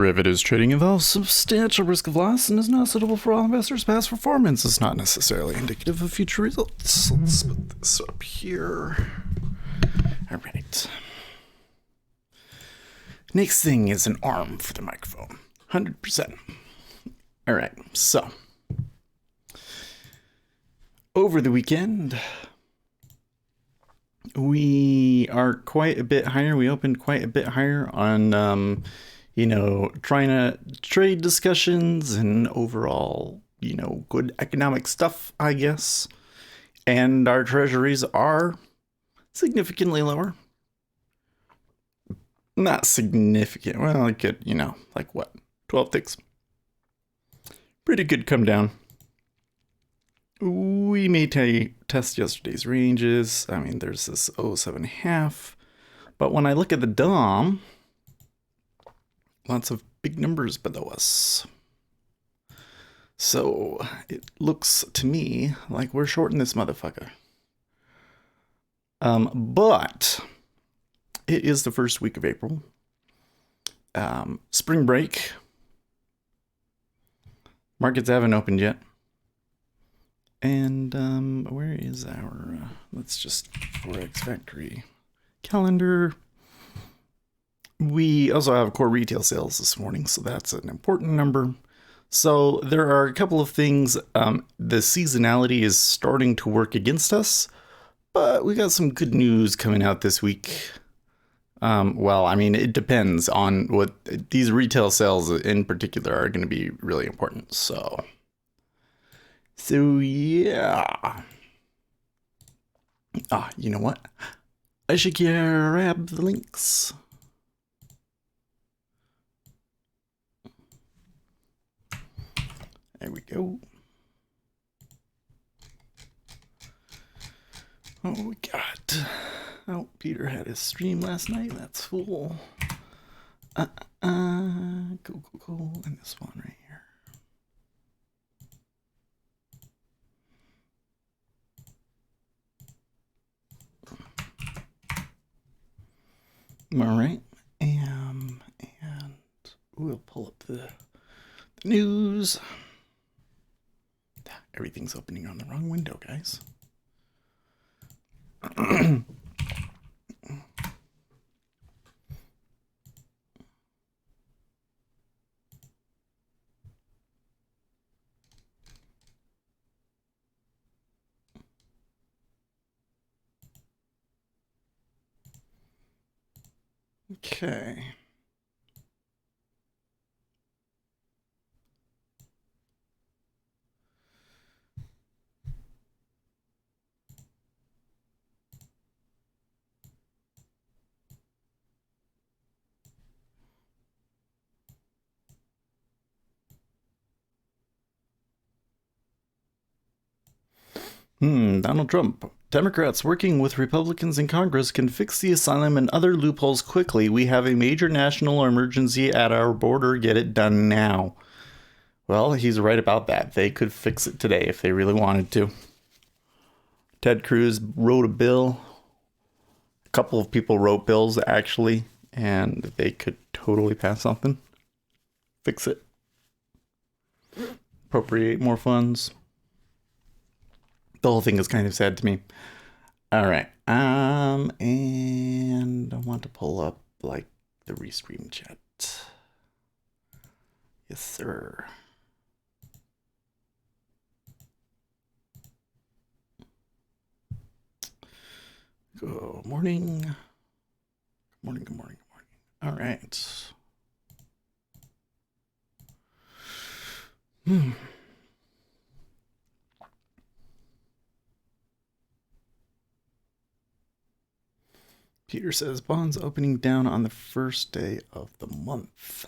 Derivatives trading involves substantial risk of loss and is not suitable for all investors. Past performance is not necessarily indicative of future results. Let's put this up here. All right. Next thing is an arm for the microphone. 100%. All right. So, over the weekend, we are quite a bit higher. We opened quite a bit higher on trying to trade discussions and overall, good economic stuff, I guess. And our treasuries are significantly lower. Not significant. Well, like what? 12 ticks. Pretty good come down. We may test yesterday's ranges. I mean, there's this 07.5. But when I look at the DOM, lots of big numbers below us. So it looks to me like we're shorting this motherfucker. But it is the first week of April. Spring break. Markets haven't opened yet. And where is our, let's just, Forex Factory calendar. We also have core retail sales this morning, so that's an important number. So there are a couple of things. The seasonality is starting to work against us, but we got some good news coming out this week. It depends on what these retail sales in particular are going to be really important. So yeah. You know what? I should grab the links. There we go. Oh, we got. Oh, Peter had his stream last night. That's full. Cool. And this one right here. All right. And we'll pull up the news. Everything's opening on the wrong window, guys. Okay. Donald Trump. Democrats working with Republicans in Congress can fix the asylum and other loopholes quickly. We have a major national emergency at our border. Get it done now. Well, he's right about that. They could fix it today if they really wanted to. Ted Cruz wrote a bill. A couple of people wrote bills, actually, and they could totally pass something. Fix it. Appropriate more funds. The whole thing is kind of sad to me. All right. And I want to pull up, the Restream chat. Yes, sir. Good morning. Good morning. All right. Peter says bonds opening down on the first day of the month.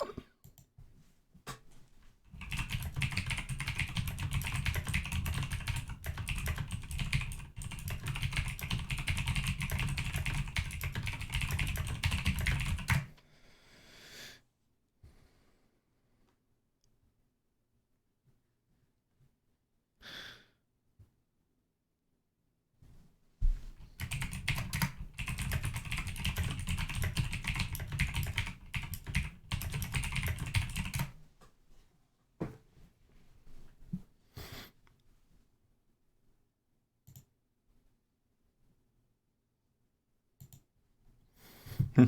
I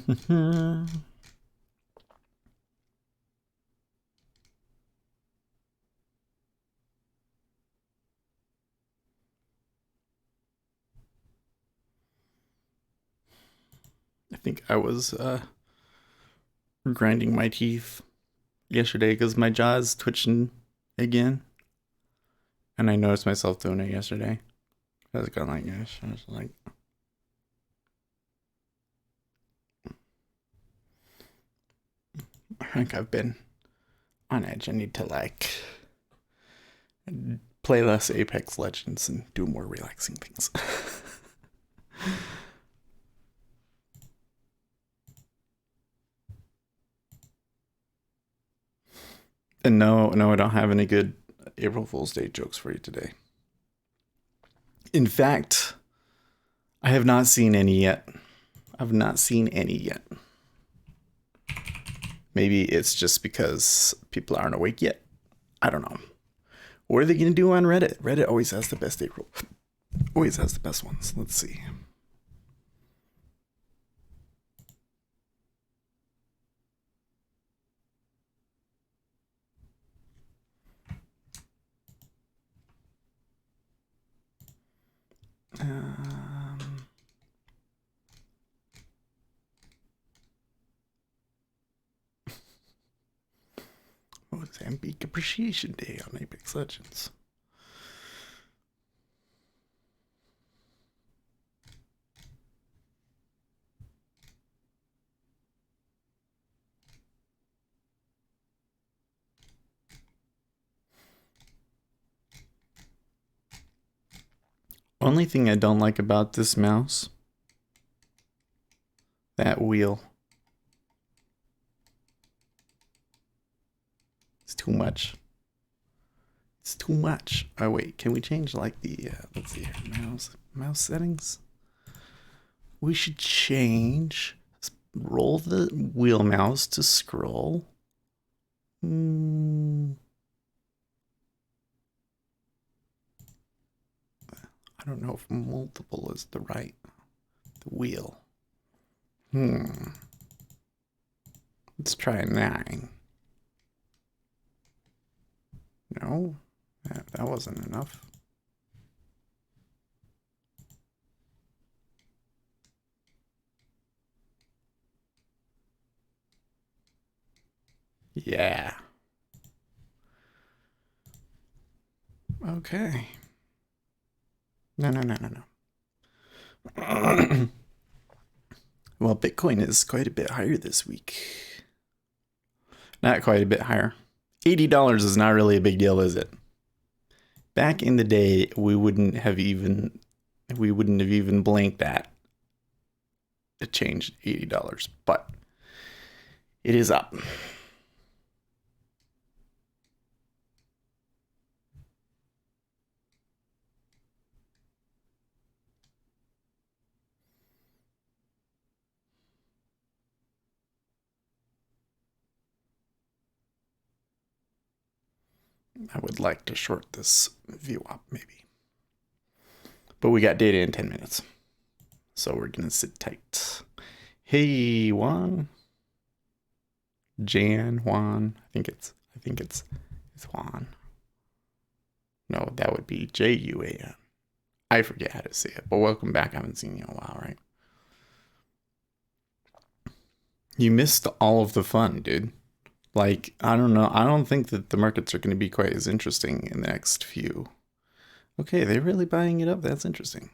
think I was grinding my teeth yesterday because my jaw's twitching again. And I noticed myself doing it yesterday. I was going like this. I was like, I think I've been on edge. I need to like play less Apex Legends and do more relaxing things. And no, I don't have any good April Fool's Day jokes for you today. In fact, I have not seen any yet. I've not seen any yet. Maybe it's just because people aren't awake yet. I don't know. What are they going to do on Reddit? Reddit always has the best April. Always has the best ones. Let's see. What was Ambeak Appreciation Day on Apex Legends? Only thing I don't like about this mouse, that wheel. It's too much. It's too much. Oh wait, can we change like the let's see here, mouse settings? We should change. Roll the wheel mouse to scroll. I don't know if multiple is the right wheel. Let's try 9. No, that wasn't enough. Yeah. Okay. No. Well, Bitcoin is quite a bit higher this week. Not quite a bit higher. $80 is not really a big deal, is it? Back in the day, we wouldn't have even blinked that it changed $80, but it is up. I would like to short this view up, maybe. But we got data in 10 minutes. So we're going to sit tight. Hey, Juan. Juan. I think it's Juan. No, that would be Juan. I forget how to say it, but welcome back. I haven't seen you in a while, right? You missed all of the fun, dude. Like, I don't know. I don't think that the markets are going to be quite as interesting in the next few. Okay, they're really buying it up. That's interesting.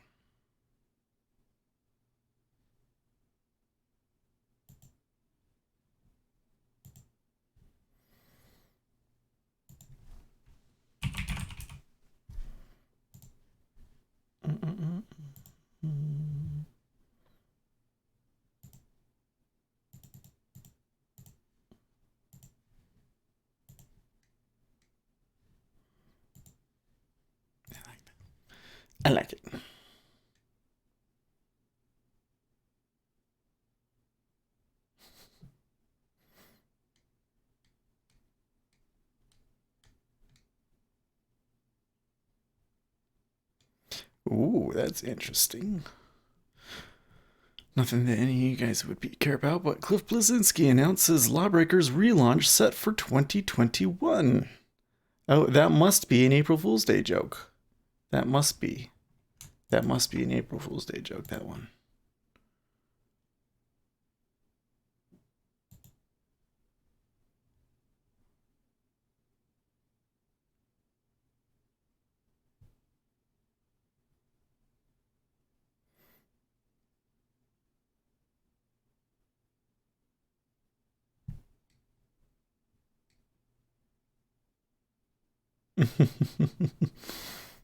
I like it. Ooh, that's interesting. Nothing that any of you guys would care about, but Cliff Bleszinski announces Lawbreakers relaunch set for 2021. Oh, that must be an April Fool's Day joke. That must be. That must be an April Fool's Day joke, that one.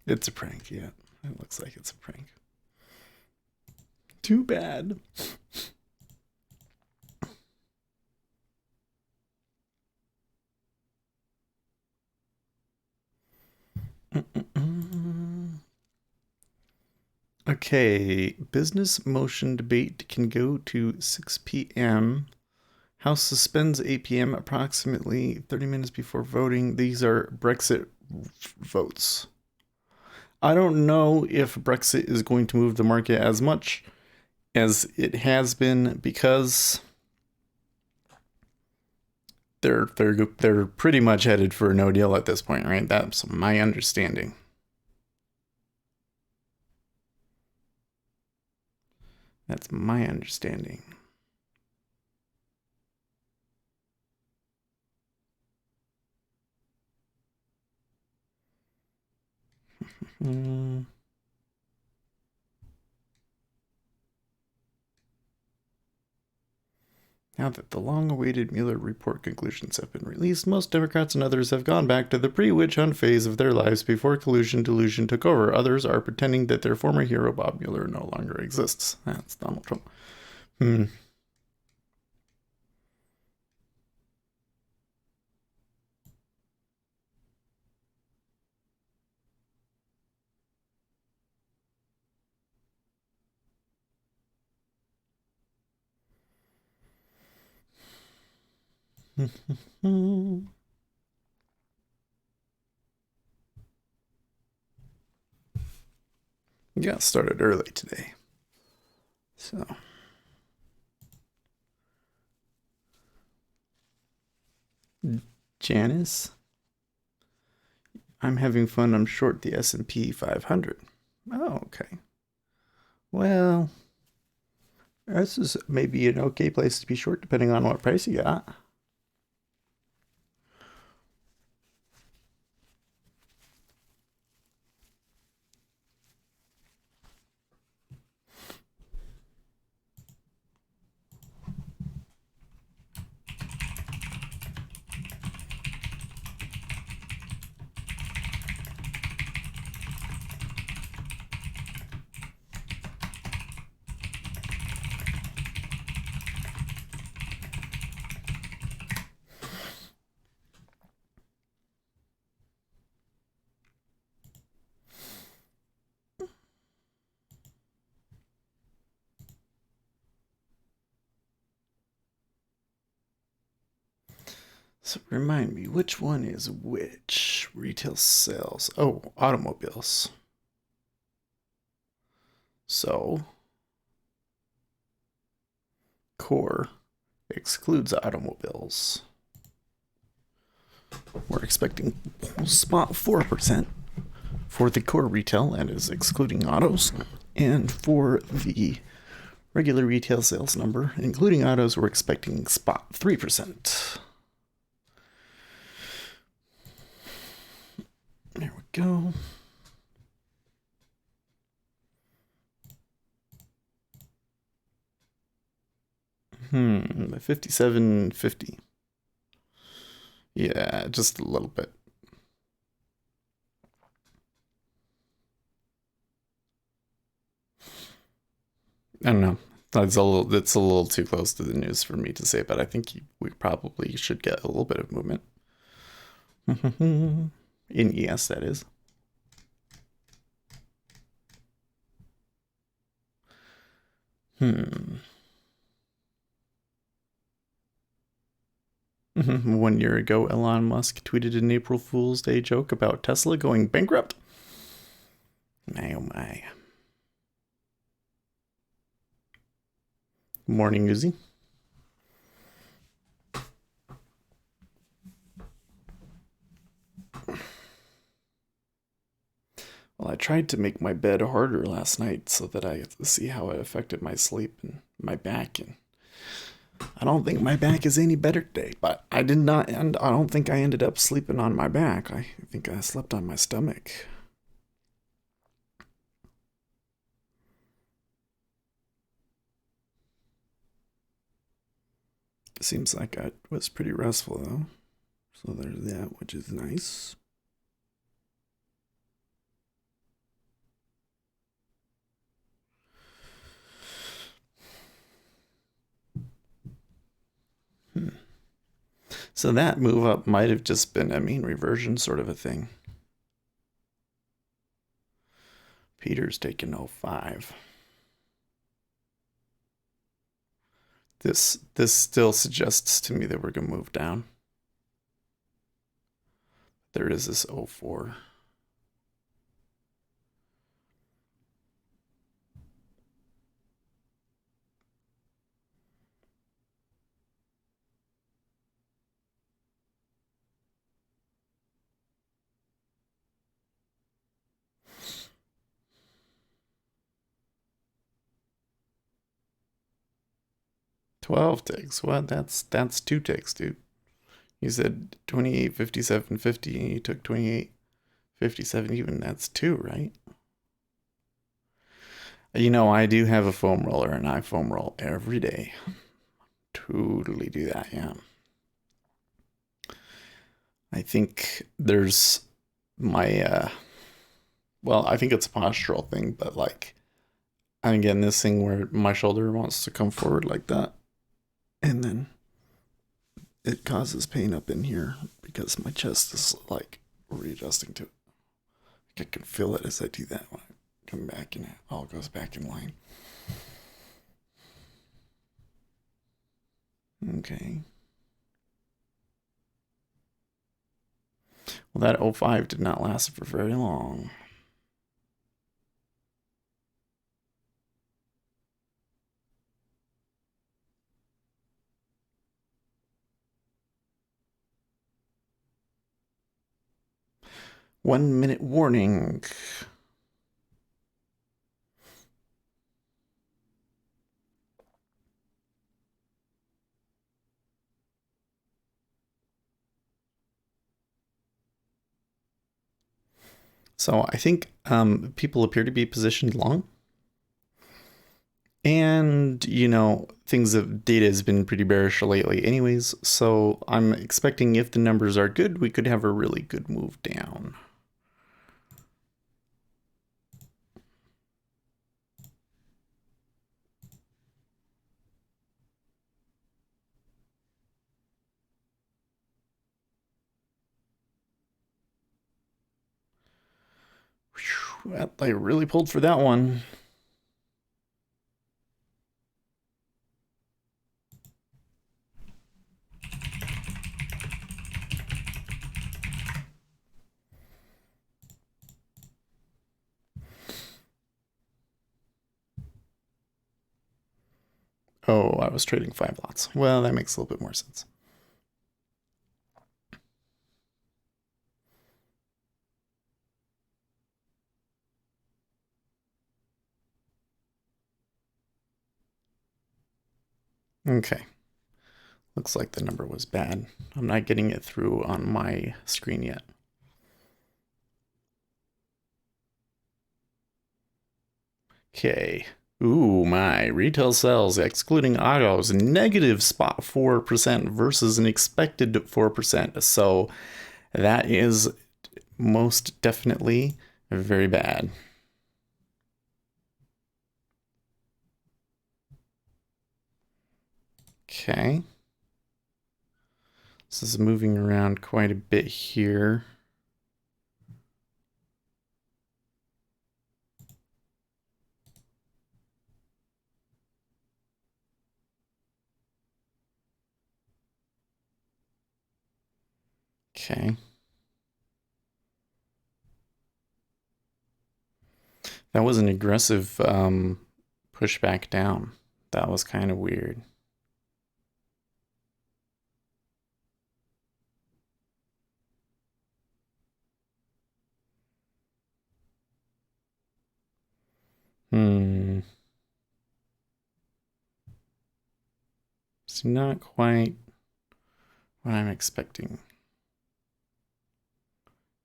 It's a prank, yeah. It looks like it's a prank. Too bad. Okay, business motion debate can go to 6 p.m. House suspends 8 p.m. approximately 30 minutes before voting. These are Brexit votes. I don't know if Brexit is going to move the market as much as it has been because they're pretty much headed for a no deal at this point, right? That's my understanding. That's my understanding. Now that the long-awaited Mueller report conclusions have been released, most Democrats and others have gone back to the pre-witch hunt phase of their lives before collusion delusion took over. Others are pretending that their former hero Bob Mueller no longer exists. That's Donald Trump. Got started early today. So. Janice? I'm having fun. I'm short the S&P 500. Oh, okay. Well, this is maybe an okay place to be short depending on what price you got. So remind me, which one is which? Retail sales. Oh, automobiles. So, core excludes automobiles. We're expecting spot 4% for the core retail, that is excluding autos. And for the regular retail sales number, including autos, we're expecting spot 3%. There we go. The 57.50. Yeah, just a little bit. I don't know. It's a little too close to the news for me to say, but I think we probably should get a little bit of movement. In ES, that is. Hmm. 1 year ago, Elon Musk tweeted an April Fool's Day joke about Tesla going bankrupt. My oh my. Morning, Uzi. Well, I tried to make my bed harder last night so that I could see how it affected my sleep and my back. And I don't think my back is any better today, but I did not, and I don't think I ended up sleeping on my back. I think I slept on my stomach. Seems like it was pretty restful though. So there's that, which is nice. Hmm. So that move up might have just been a mean reversion sort of a thing. Peter's taking 05. This still suggests to me that we're gonna move down. There is this 04. $12 ticks. What? That's 2 ticks, dude. You said 28.57.50 and you took 28.57 even. That's 2, right? You know, I do have a foam roller and I foam roll every day. Totally do that, yeah. I think there's my well, I think it's a postural thing, but like I'm getting this thing where my shoulder wants to come forward like that. And then it causes pain up in here because my chest is like readjusting to it. I can feel it as I do that when I come back and it all goes back in line. Okay. Well, that 05 did not last for very long. One minute warning. So I think people appear to be positioned long. And, you know, things of data has been pretty bearish lately anyways. So I'm expecting if the numbers are good, we could have a really good move down. Whew, I really pulled for that one. Oh, I was trading 5 lots. Well, that makes a little bit more sense. Okay. Looks like the number was bad. I'm not getting it through on my screen yet. Okay. Ooh, my retail sales, excluding autos, negative spot 4% versus an expected 4%. So that is most definitely very bad. Okay. This is moving around quite a bit here. Okay. That was an aggressive pushback down. That was kind of weird. It's not quite what I'm expecting.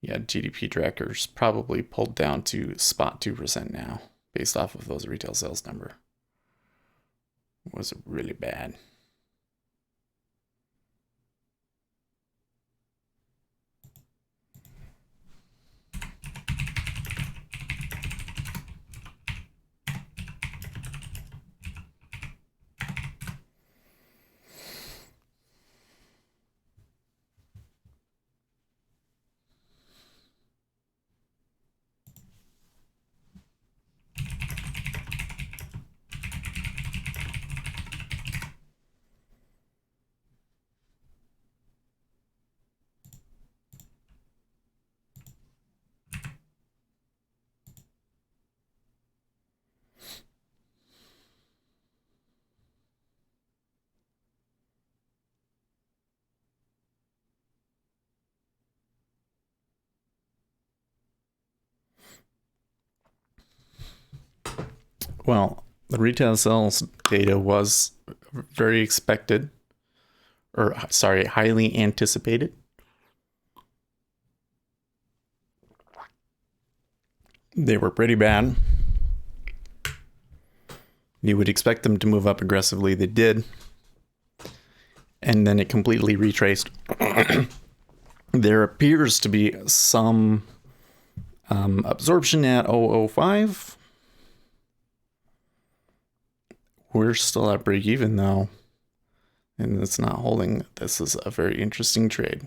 Yeah, GDP trackers probably pulled down to spot 2% now, based off of those retail sales number. It was really bad. Well, the retail sales data was very expected, or sorry, highly anticipated. They were pretty bad. You would expect them to move up aggressively. They did. And then it completely retraced. There appears to be some absorption at 005. We're still at break even though, and it's not holding. This is a very interesting trade.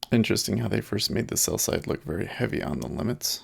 Interesting how they first made the sell side look very heavy on the limits.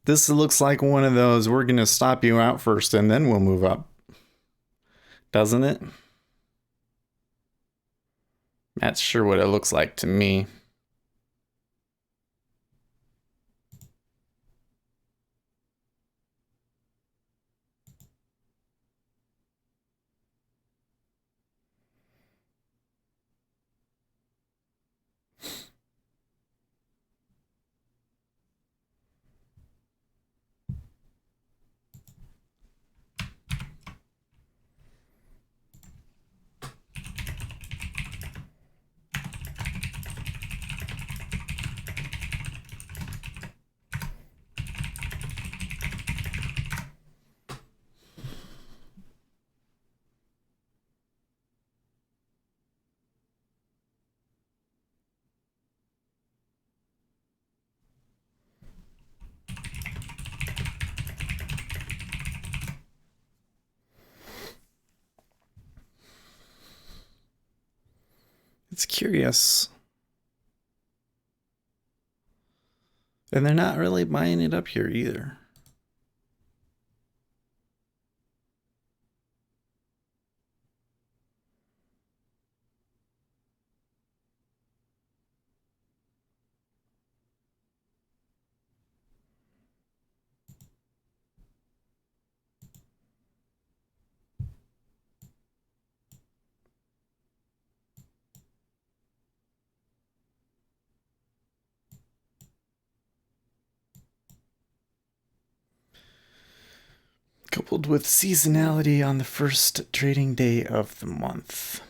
This looks like one of those, we're going to stop you out first and then we'll move up. Doesn't it? That's sure what it looks like to me. It's curious. And they're not really buying it up here either. coupled with seasonality on the first trading day of the month.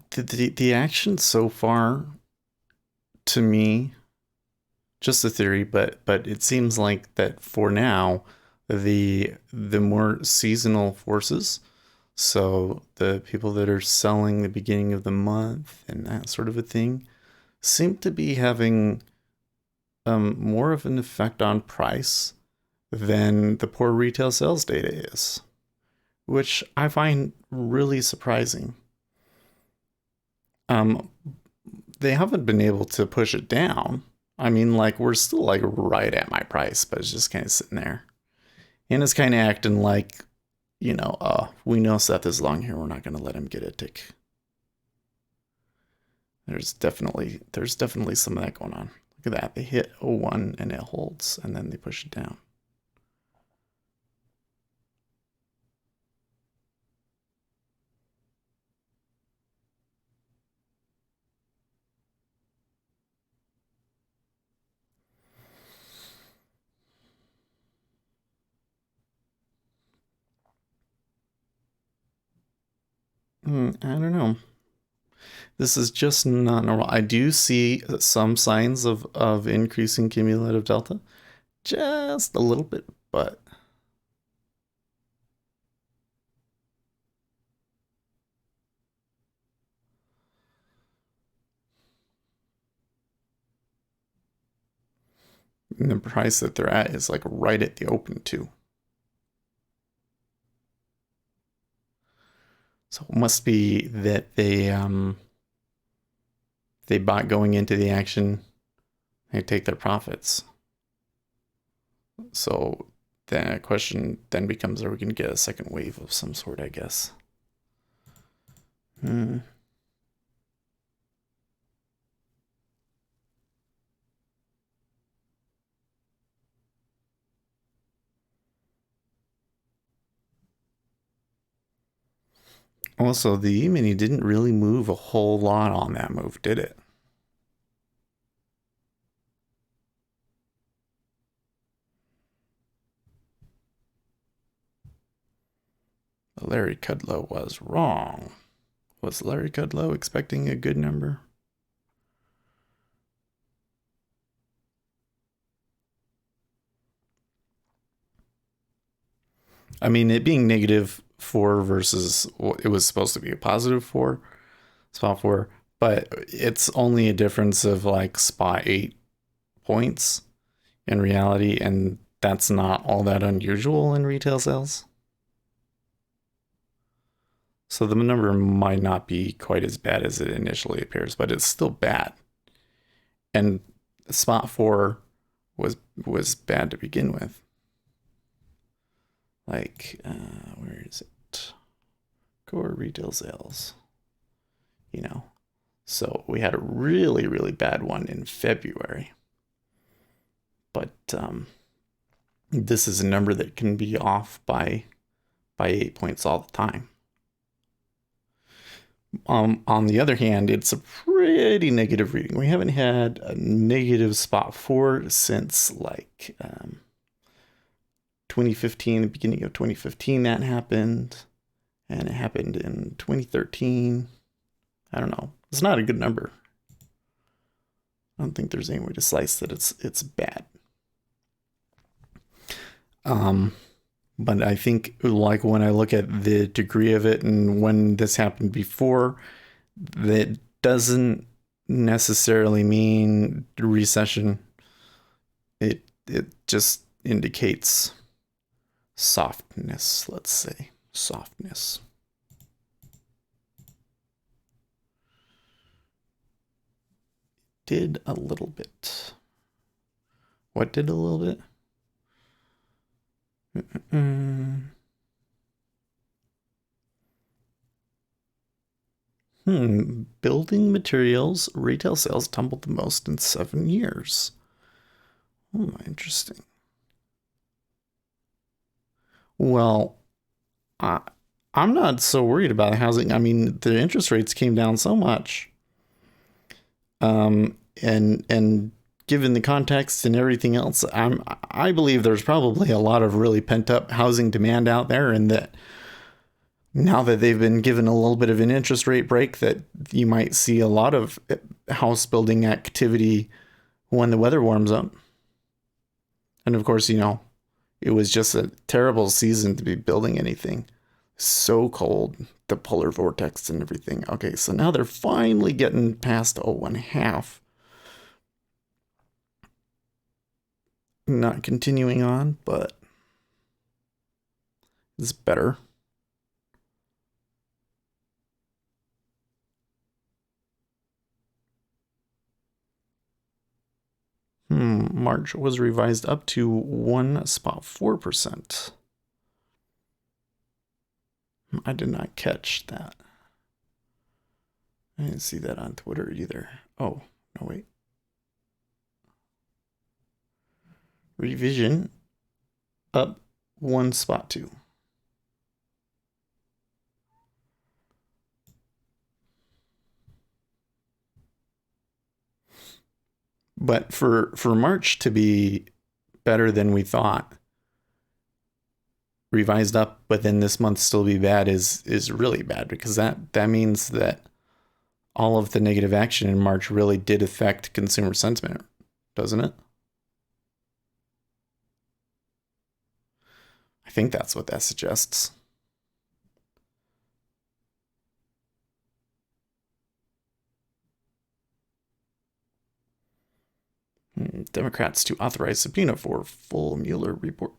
The action so far, to me, just a theory, but it seems like that for now, the more seasonal forces, so the people that are selling the beginning of the month and that sort of a thing, seem to be having more of an effect on price than the poor retail sales data is, which I find really surprising. Um, they haven't been able to push it down. I mean, like, we're still like right at my price, but it's just kind of sitting there. And it's kind of acting like, we know Seth is long here. We're not going to let him get a tick. There's definitely some of that going on. Look at that. They hit 01 and it holds, and then they push it down. I don't know. This is just not normal. I do see some signs of increasing cumulative delta, just a little bit, but the price that they're at is like right at the open too. So it must be that they bought going into the action. They take their profits. So then a question then becomes: are we going to get a second wave of some sort? I guess. Also, the E-mini didn't really move a whole lot on that move, did it? Larry Kudlow was wrong. Was Larry Kudlow expecting a good number? I mean, it being -4 versus what it was supposed to be a +4, spot 4, but it's only a difference of like spot 8 points in reality, and that's not all that unusual in retail sales. So the number might not be quite as bad as it initially appears, but it's still bad. And spot 4 was bad to begin with. Like, where is it? Core retail sales. So we had a really, really bad one in February. But this is a number that can be off by 8 points all the time. On the other hand, it's a pretty negative reading. We haven't had a negative spot 4 since like 2015, the beginning of 2015 that happened, and it happened in 2013. I don't know. It's not a good number. I don't think there's any way to slice that it's bad. But I think, like, when I look at the degree of it and when this happened before, that doesn't necessarily mean recession. It just indicates softness, let's say. Softness. did a little bit. What did a little bit? Building materials retail sales tumbled the most in 7 years. Interesting. Well, I'm not so worried about housing. I mean, the interest rates came down so much. And given the context and everything else, I believe there's probably a lot of really pent up housing demand out there, and that now that they've been given a little bit of an interest rate break, that you might see a lot of house building activity when the weather warms up. And of course, it was just a terrible season to be building anything. So cold, the polar vortex and everything. Okay, so now they're finally getting past 1.5. Not continuing on, but it's better. March was revised up to 1.4%. I did not catch that. I didn't see that on Twitter either. Oh, no, wait. Revision up 1.2. But for March to be better than we thought, revised up, but then this month still be bad is really bad, because that means that all of the negative action in March really did affect consumer sentiment, doesn't it? I think that's what that suggests. Democrats to authorize subpoena for full Mueller report.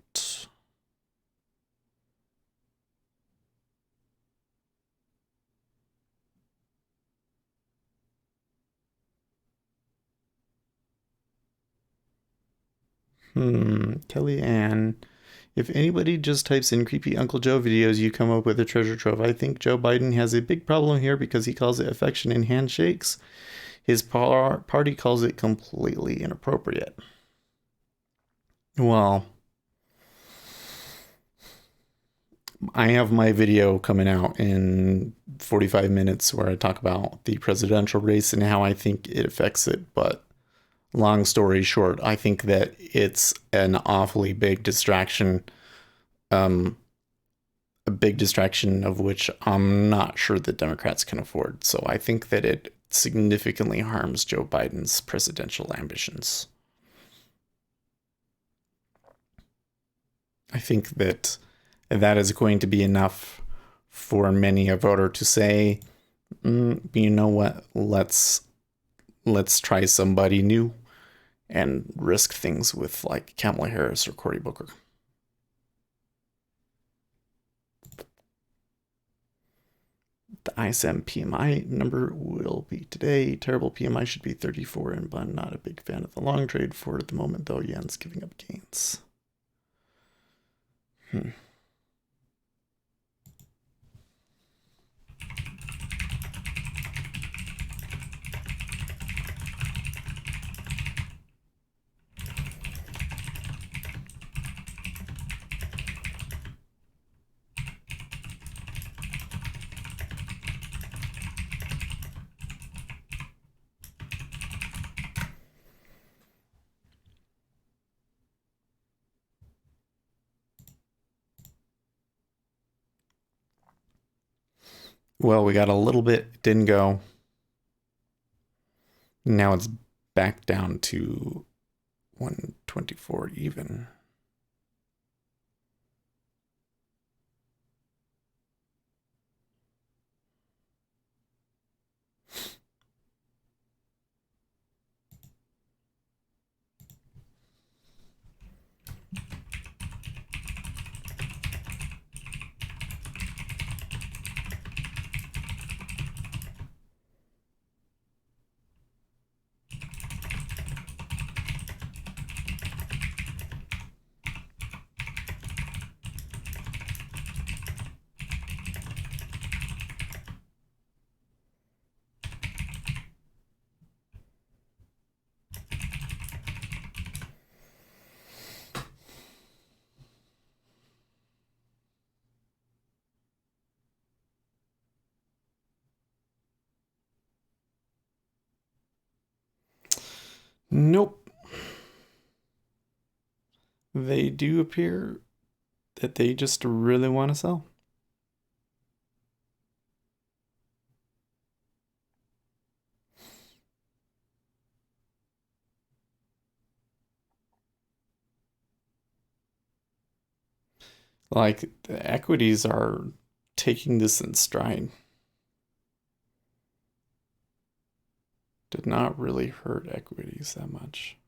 Kellyanne. If anybody just types in creepy Uncle Joe videos, you come up with a treasure trove. I think Joe Biden has a big problem here because he calls it affection and handshakes. His party calls it completely inappropriate. Well, I have my video coming out in 45 minutes where I talk about the presidential race and how I think it affects it. But long story short, I think that it's an awfully big distraction. A big distraction of which I'm not sure that Democrats can afford. So I think that it significantly harms Joe Biden's presidential ambitions. I think that is going to be enough for many a voter to say, you know what, let's try somebody new and risk things with like Kamala Harris or Cory Booker. The ISM PMI number will be today. Terrible PMI should be 34 in Bun. Not a big fan of the long trade for the moment, though. Yen's giving up gains. Well, we got a little bit, didn't go. Now it's back down to 124 even. Nope. They do appear that they just really want to sell. Like the equities are taking this in stride. Did not really hurt equities that much.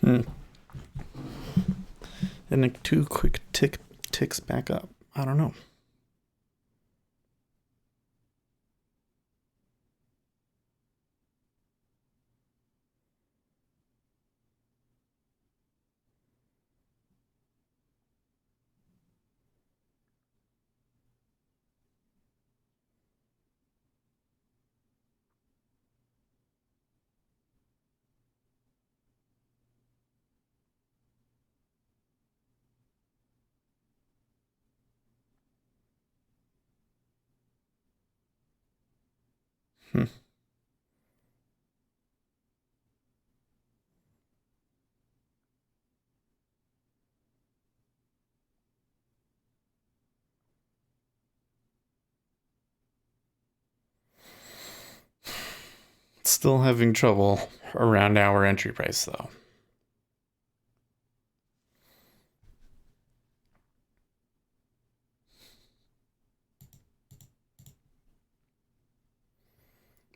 Hmm. And like two quick ticks back up. I don't know. Hmm. Still having trouble around our entry price though.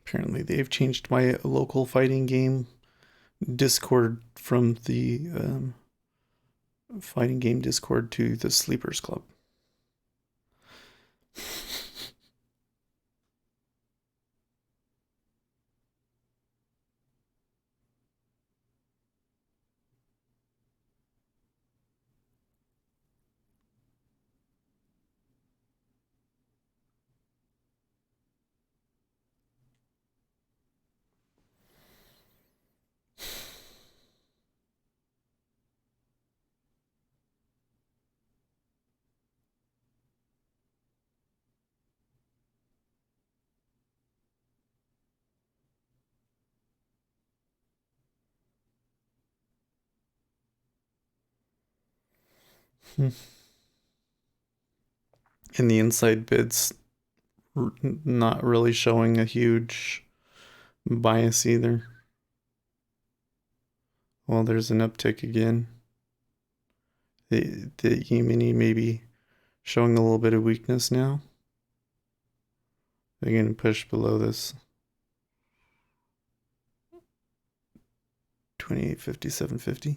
Apparently, they've changed my local fighting game Discord from the fighting game Discord to the Sleepers Club. And the inside bids not really showing a huge bias either. Well, there's an uptick again. The E-mini maybe showing a little bit of weakness now. They're going to push below this 28.57.50.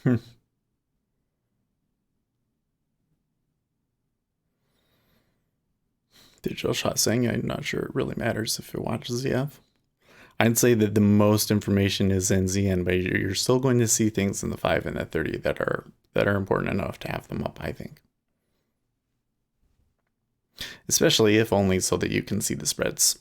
Hmm. Digital shot saying I'm not sure it really matters if it watches ZF. I'd say that the most information is in ZN, but you're still going to see things in the 5 and the 30 that are important enough to have them up, I think. Especially if only so that you can see the spreads.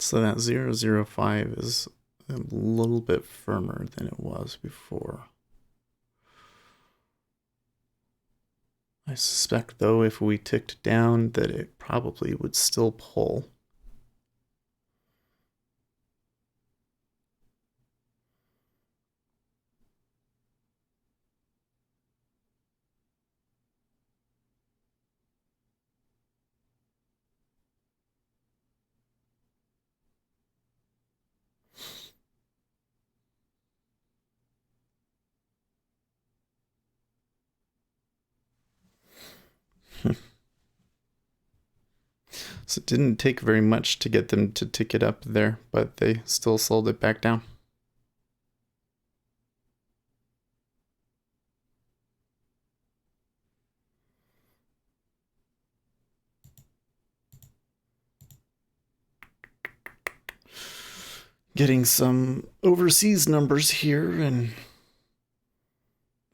So that 005 is a little bit firmer than it was before. I suspect, though, if we ticked down, that it probably would still pull. So it didn't take very much to get them to tick it up there, but they still sold it back down. Getting some overseas numbers here in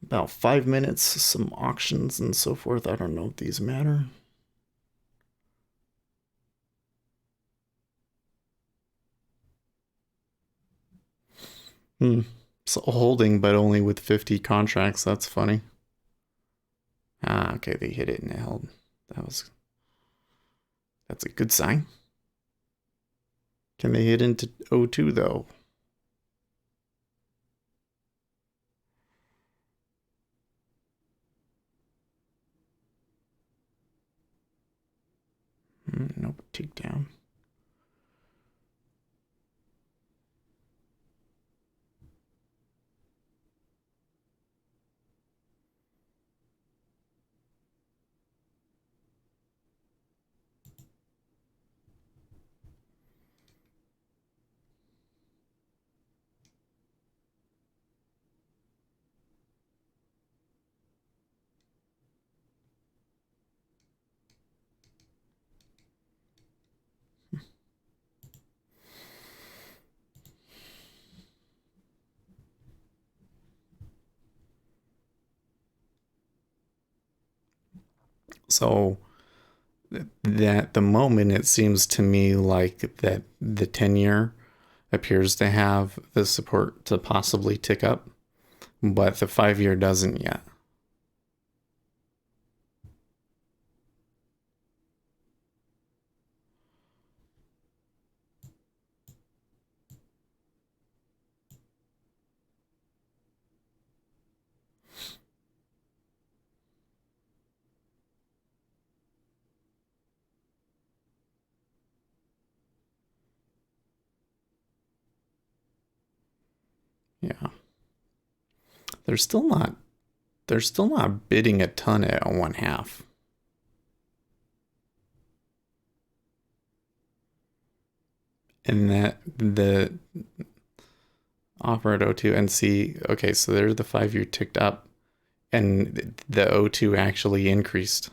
about 5 minutes, some auctions and so forth. I don't know if these matter. So holding, but only with 50 contracts. That's funny. Ah, okay, they hit it and it held. That's a good sign. Can they hit into O2 though? Nope, takedown. So at the moment, it seems to me like that the 10-year appears to have the support to possibly tick up, but the 5-year doesn't yet. Yeah. They're still not bidding a ton at 1/2. And that the offer at O2 and see, okay, so there's the 5-year ticked up and the O2 actually increased.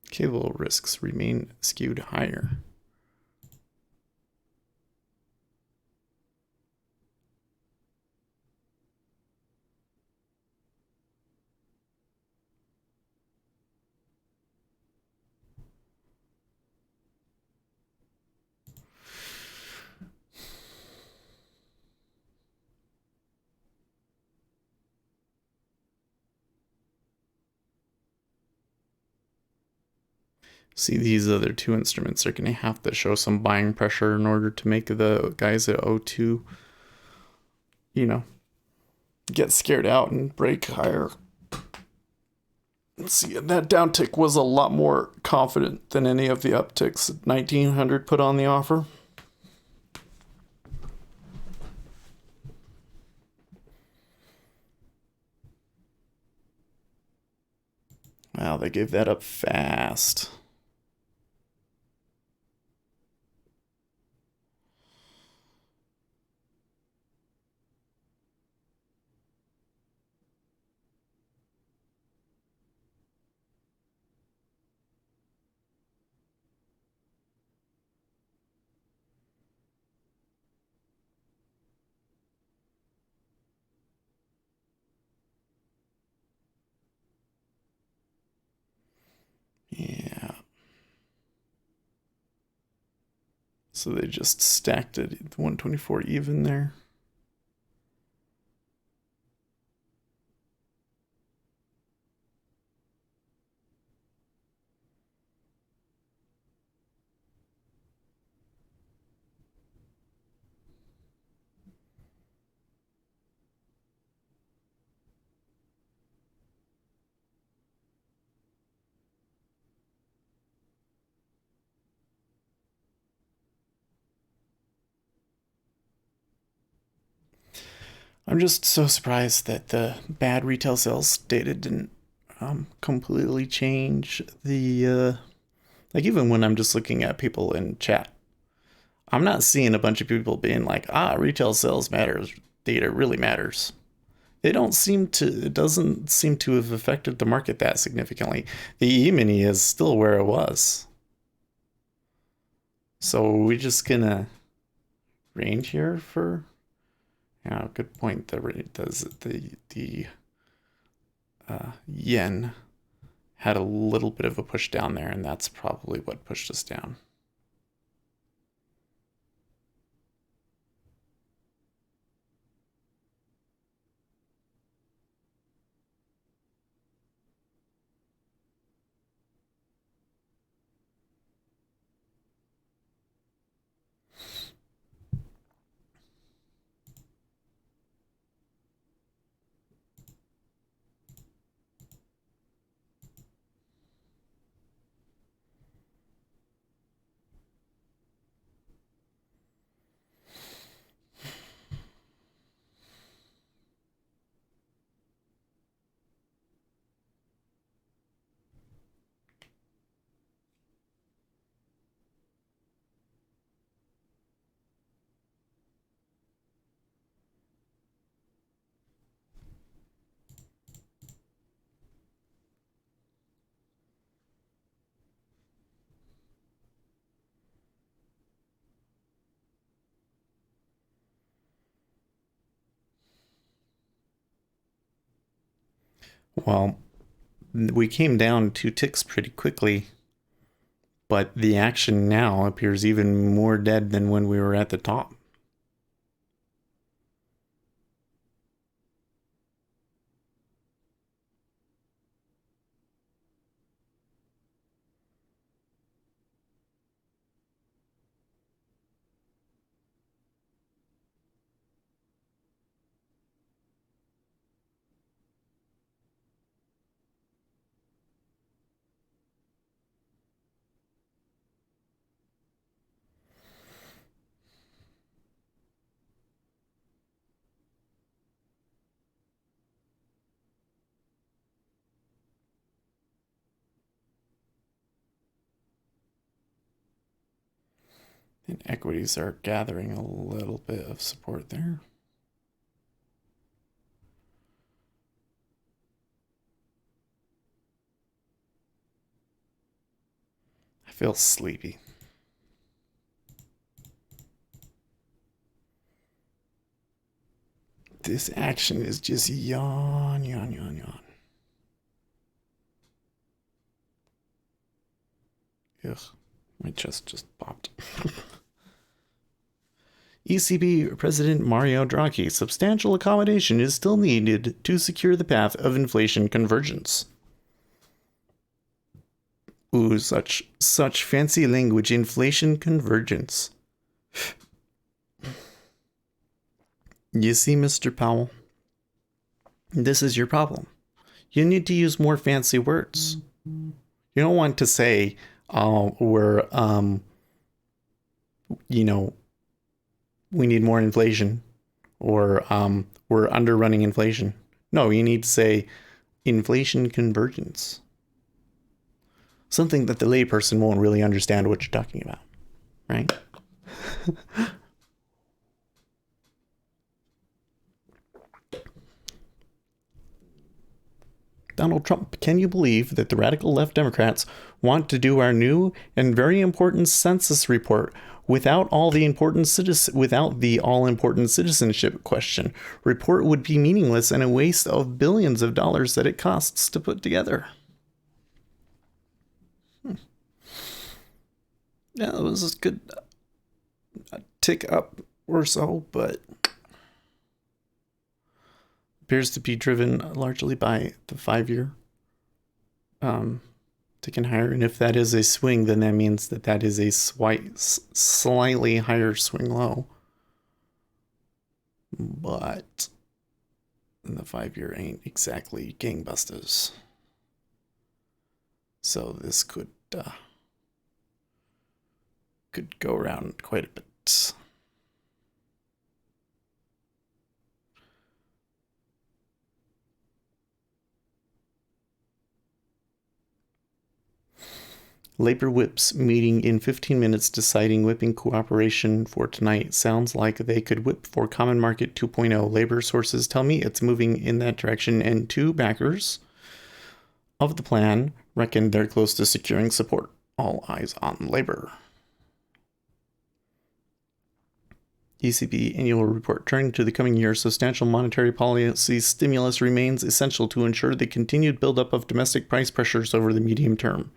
Cable risks remain skewed higher. See, these other two instruments are going to have to show some buying pressure in order to make the guys at O2, get scared out and break higher. Let's see, that downtick was a lot more confident than any of the upticks 1900 put on the offer. Wow, they gave that up fast. Yeah. So they just stacked it 124 even there. I'm just so surprised that the bad retail sales data didn't completely change the like, even when I'm just looking at people in chat, I'm not seeing a bunch of people being like, retail sales matters, data really matters. It doesn't seem to have affected the market that significantly. The E-mini is still where it was. So we're just gonna range here for, yeah, good point. The yen had a little bit of a push down there, and that's probably what pushed us down. Well, we came down 2 ticks pretty quickly, but the action now appears even more dead than when we were at the top. And equities are gathering a little bit of support there. I feel sleepy. This action is just yawn, yawn, yawn, yawn. Ugh, my chest just popped. ECB President Mario Draghi, substantial accommodation is still needed to secure the path of inflation convergence. Ooh, such fancy language, inflation convergence. You see, Mr. Powell, this is your problem. You need to use more fancy words. You don't want to say, we're, we need more inflation, or we're underrunning inflation. No, you need to say inflation convergence. Something that the layperson won't really understand what you're talking about, right? Donald Trump, can you believe that the radical left Democrats want to do our new and very important census report without all important citizenship question? Report would be meaningless and a waste of billions of dollars that it costs to put together. Yeah, it was a good tick up or so, but appears to be driven largely by the 5-year ticking higher. And if that is a swing, then that means that is a slightly higher swing low. But the 5-year ain't exactly gangbusters. So this could go around quite a bit. Labor whips meeting in 15 minutes deciding whipping cooperation for tonight. Sounds like they could whip for Common Market 2.0. Labor sources tell me it's moving in that direction, and 2 backers of the plan reckon they're close to securing support. All eyes on labor. ECB annual report. Turning to the coming year, substantial monetary policy stimulus remains essential to ensure the continued buildup of domestic price pressures over the medium term.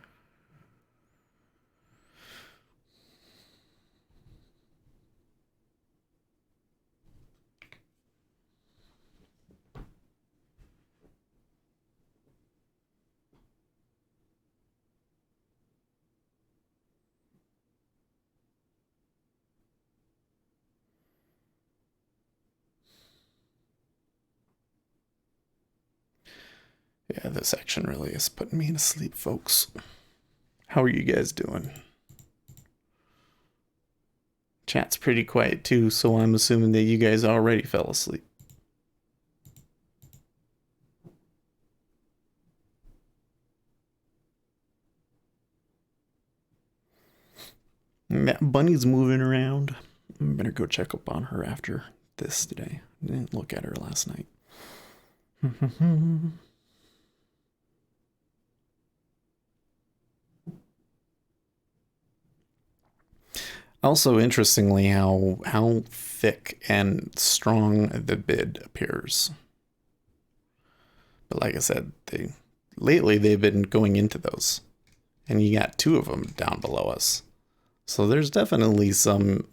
Yeah, this action really is putting me to sleep, folks. How are you guys doing? Chat's pretty quiet too, so I'm assuming that you guys already fell asleep. Bunny's moving around. I better go check up on her after this today. I didn't look at her last night. Also, interestingly, how thick and strong the bid appears. But like I said, lately they've been going into those, and you got 2 of them down below us. So there's definitely some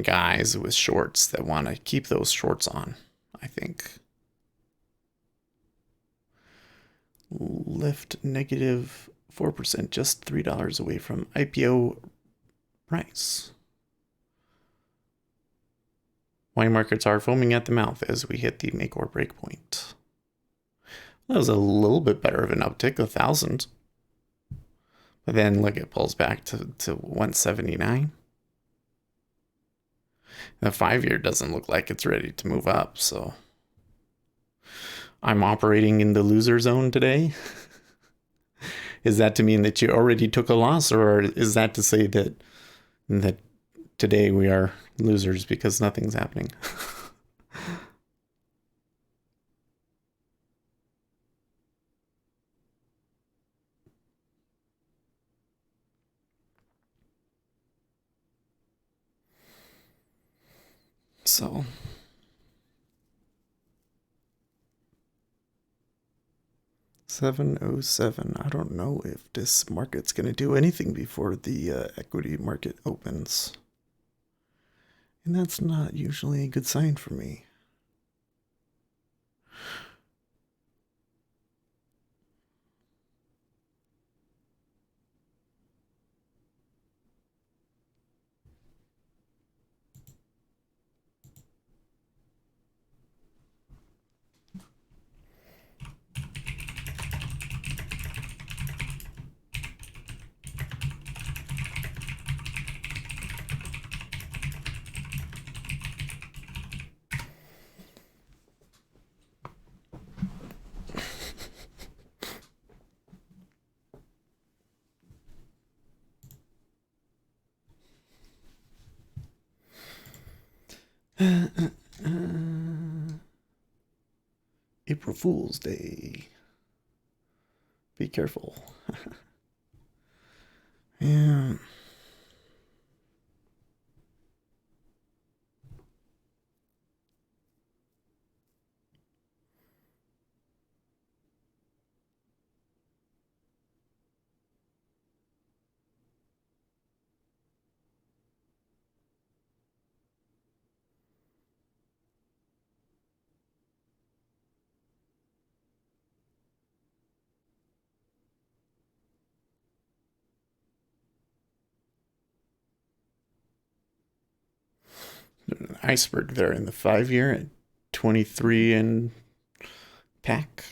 guys with shorts that want to keep those shorts on, I think. Lift negative 4%, just $3 away from IPO price. Wine markets are foaming at the mouth as we hit the make or break point. That was a little bit better of an uptick, 1,000. But then look, it pulls back to 179. The 5-year doesn't look like it's ready to move up, so I'm operating in the loser zone today. Is that to mean that you already took a loss, or is that to say that And that today we are losers because nothing's happening. So 707. I don't know if this market's going to do anything before the equity market opens. And that's not usually a good sign for me. April Fool's Day. Be careful. Yeah. An iceberg there in the 5 year at 23 and pack.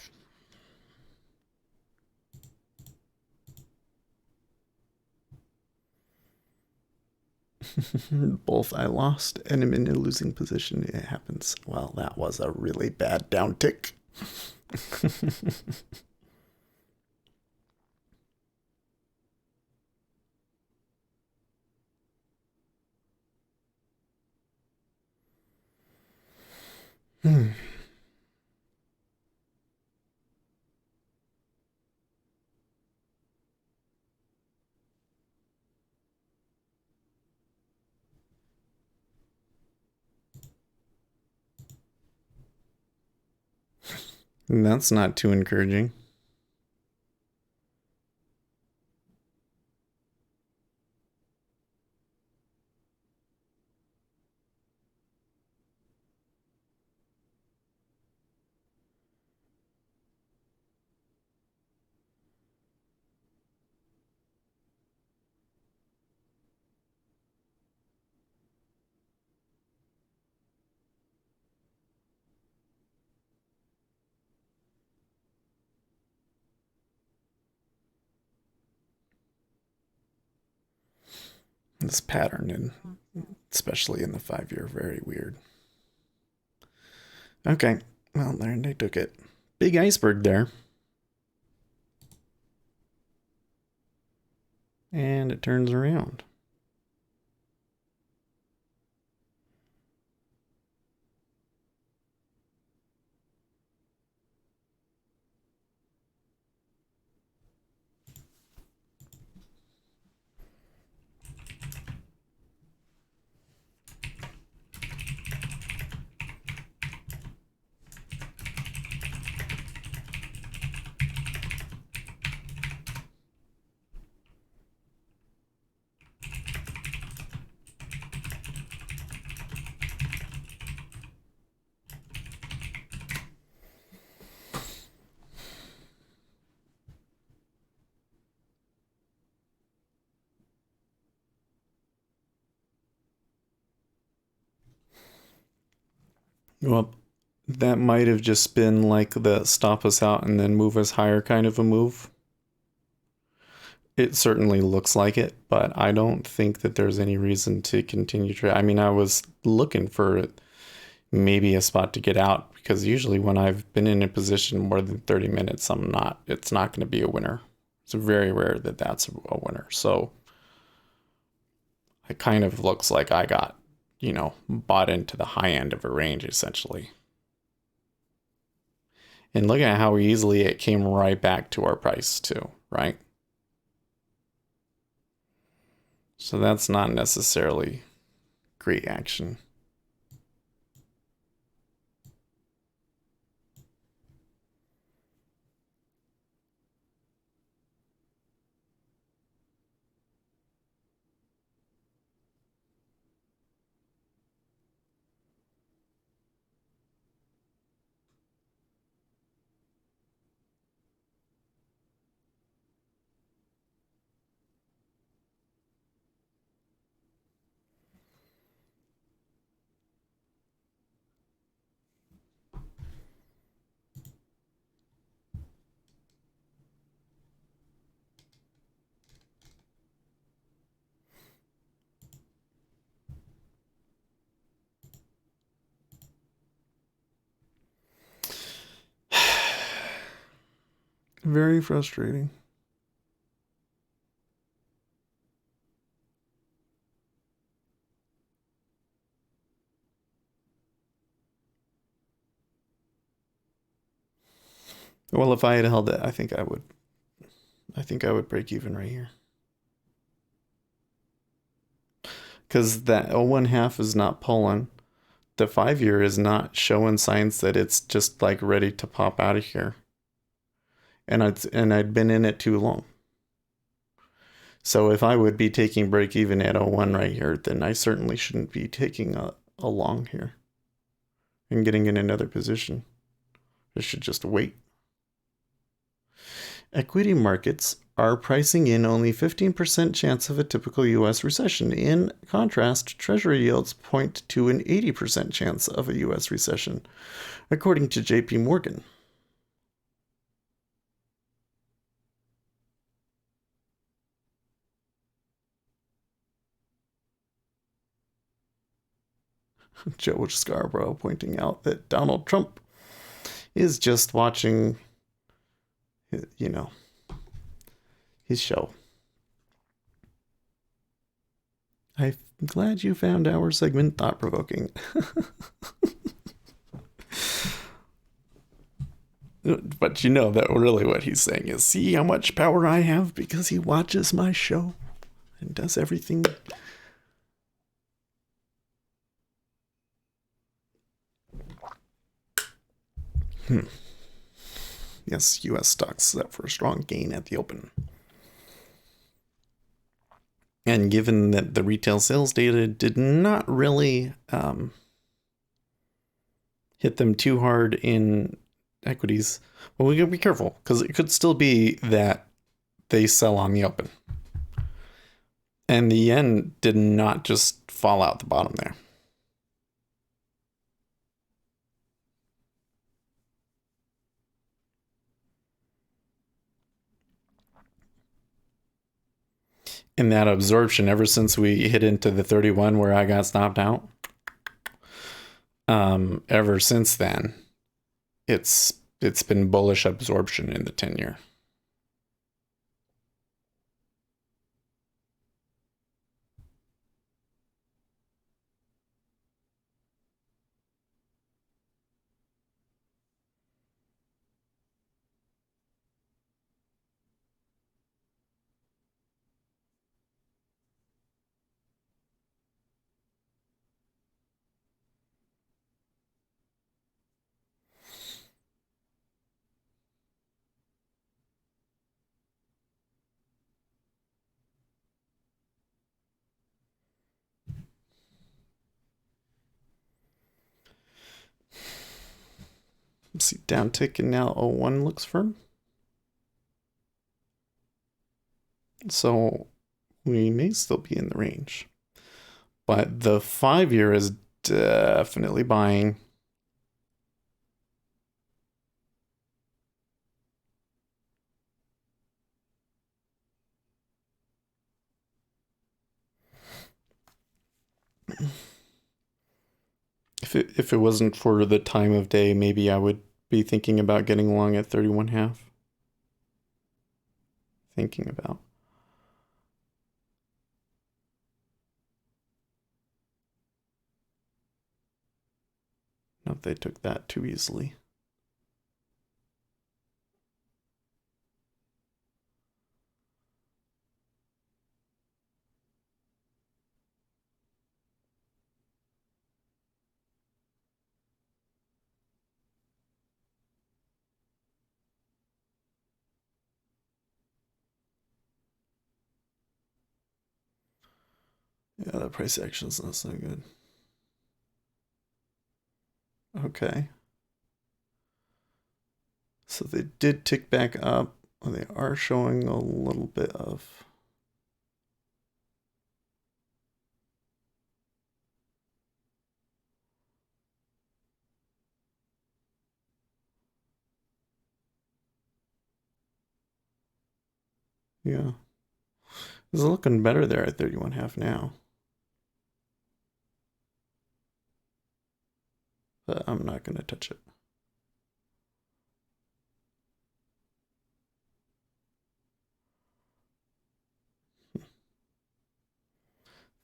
Both I lost and I'm in a losing position. It happens. Well, that was a really bad downtick. That's not too encouraging. This pattern, and especially in the 5 year, very weird. Okay, well, there they took it. Big iceberg there. And it turns around. Well, that might have just been like the stop us out and then move us higher kind of a move. It certainly looks like it, but I don't think that there's any reason to continue I mean, I was looking for maybe a spot to get out because usually when I've been in a position more than 30 minutes, it's not going to be a winner. It's very rare that that's a winner. So it kind of looks like I got, bought into the high end of a range essentially. And look at how easily it came right back to our price too, right? So that's not necessarily great action. Very frustrating. Well, if I had held it, I think I would. I think I would break even right here. Because that 0.5 is not pulling. The 5-year is not showing signs that it's just like ready to pop out of here. And I'd been in it too long. So if I would be taking break even at 0.1 right here, then I certainly shouldn't be taking a long here and getting in another position. I should just wait. Equity markets are pricing in only 15% chance of a typical US recession. In contrast, Treasury yields point to an 80% chance of a US recession, according to JP Morgan. Joe Scarborough pointing out that Donald Trump is just watching, his show. I'm glad you found our segment thought-provoking. But you know that really what he's saying is, see how much power I have because he watches my show and does everything. Yes, U.S. stocks set for a strong gain at the open. And given that the retail sales data did not really hit them too hard in equities, well, we gotta be careful because it could still be that they sell on the open. And the yen did not just fall out the bottom there. And that absorption, ever since we hit into the 31 where I got stopped out, ever since then, it's been bullish absorption in the 10-year. See, down tick and now 01 looks firm. So we may still be in the range. But the 5-year is definitely buying. If it wasn't for the time of day, maybe I would be thinking about getting long at 31.5. Thinking about. Not if they took that too easily. Yeah, the price action's not so good. Okay. So they did tick back up. They are showing a little bit of... Yeah. It's looking better there at 31.5 now. But I'm not going to touch it.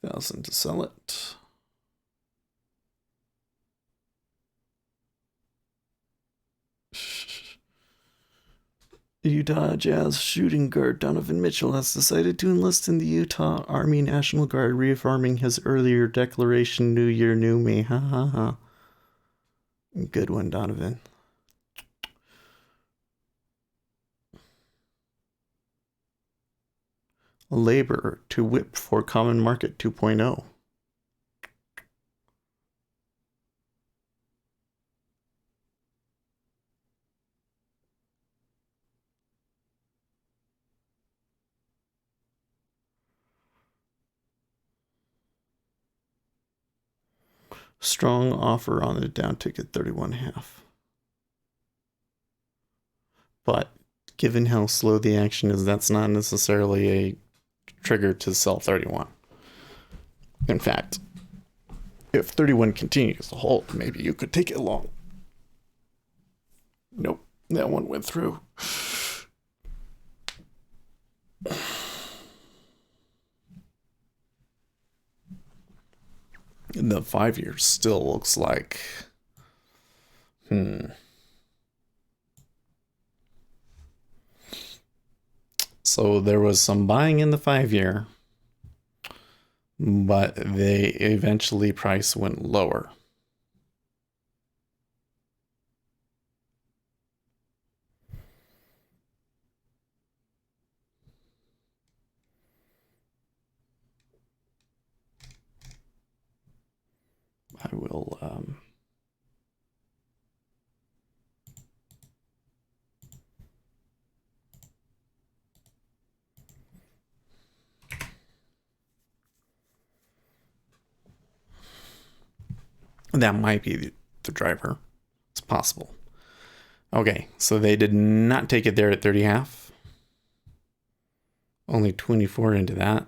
$1,000 to sell it. Utah Jazz shooting guard Donovan Mitchell has decided to enlist in the Utah Army National Guard, reaffirming his earlier declaration, "New Year, New Me." Ha ha ha. Good one, Donovan. Labor to whip for Common Market 2.0. Strong offer on the down ticket 31.5. But given how slow the action is, that's not necessarily a trigger to sell 31. In fact, if 31 continues to hold, maybe you could take it long. Nope, that one went through. And the 5 years still looks like... So there was some buying in the 5 year, but they eventually price went lower. I will that might be the driver. It's possible. Okay, so they did not take it there at 30.5. Only 24 into that.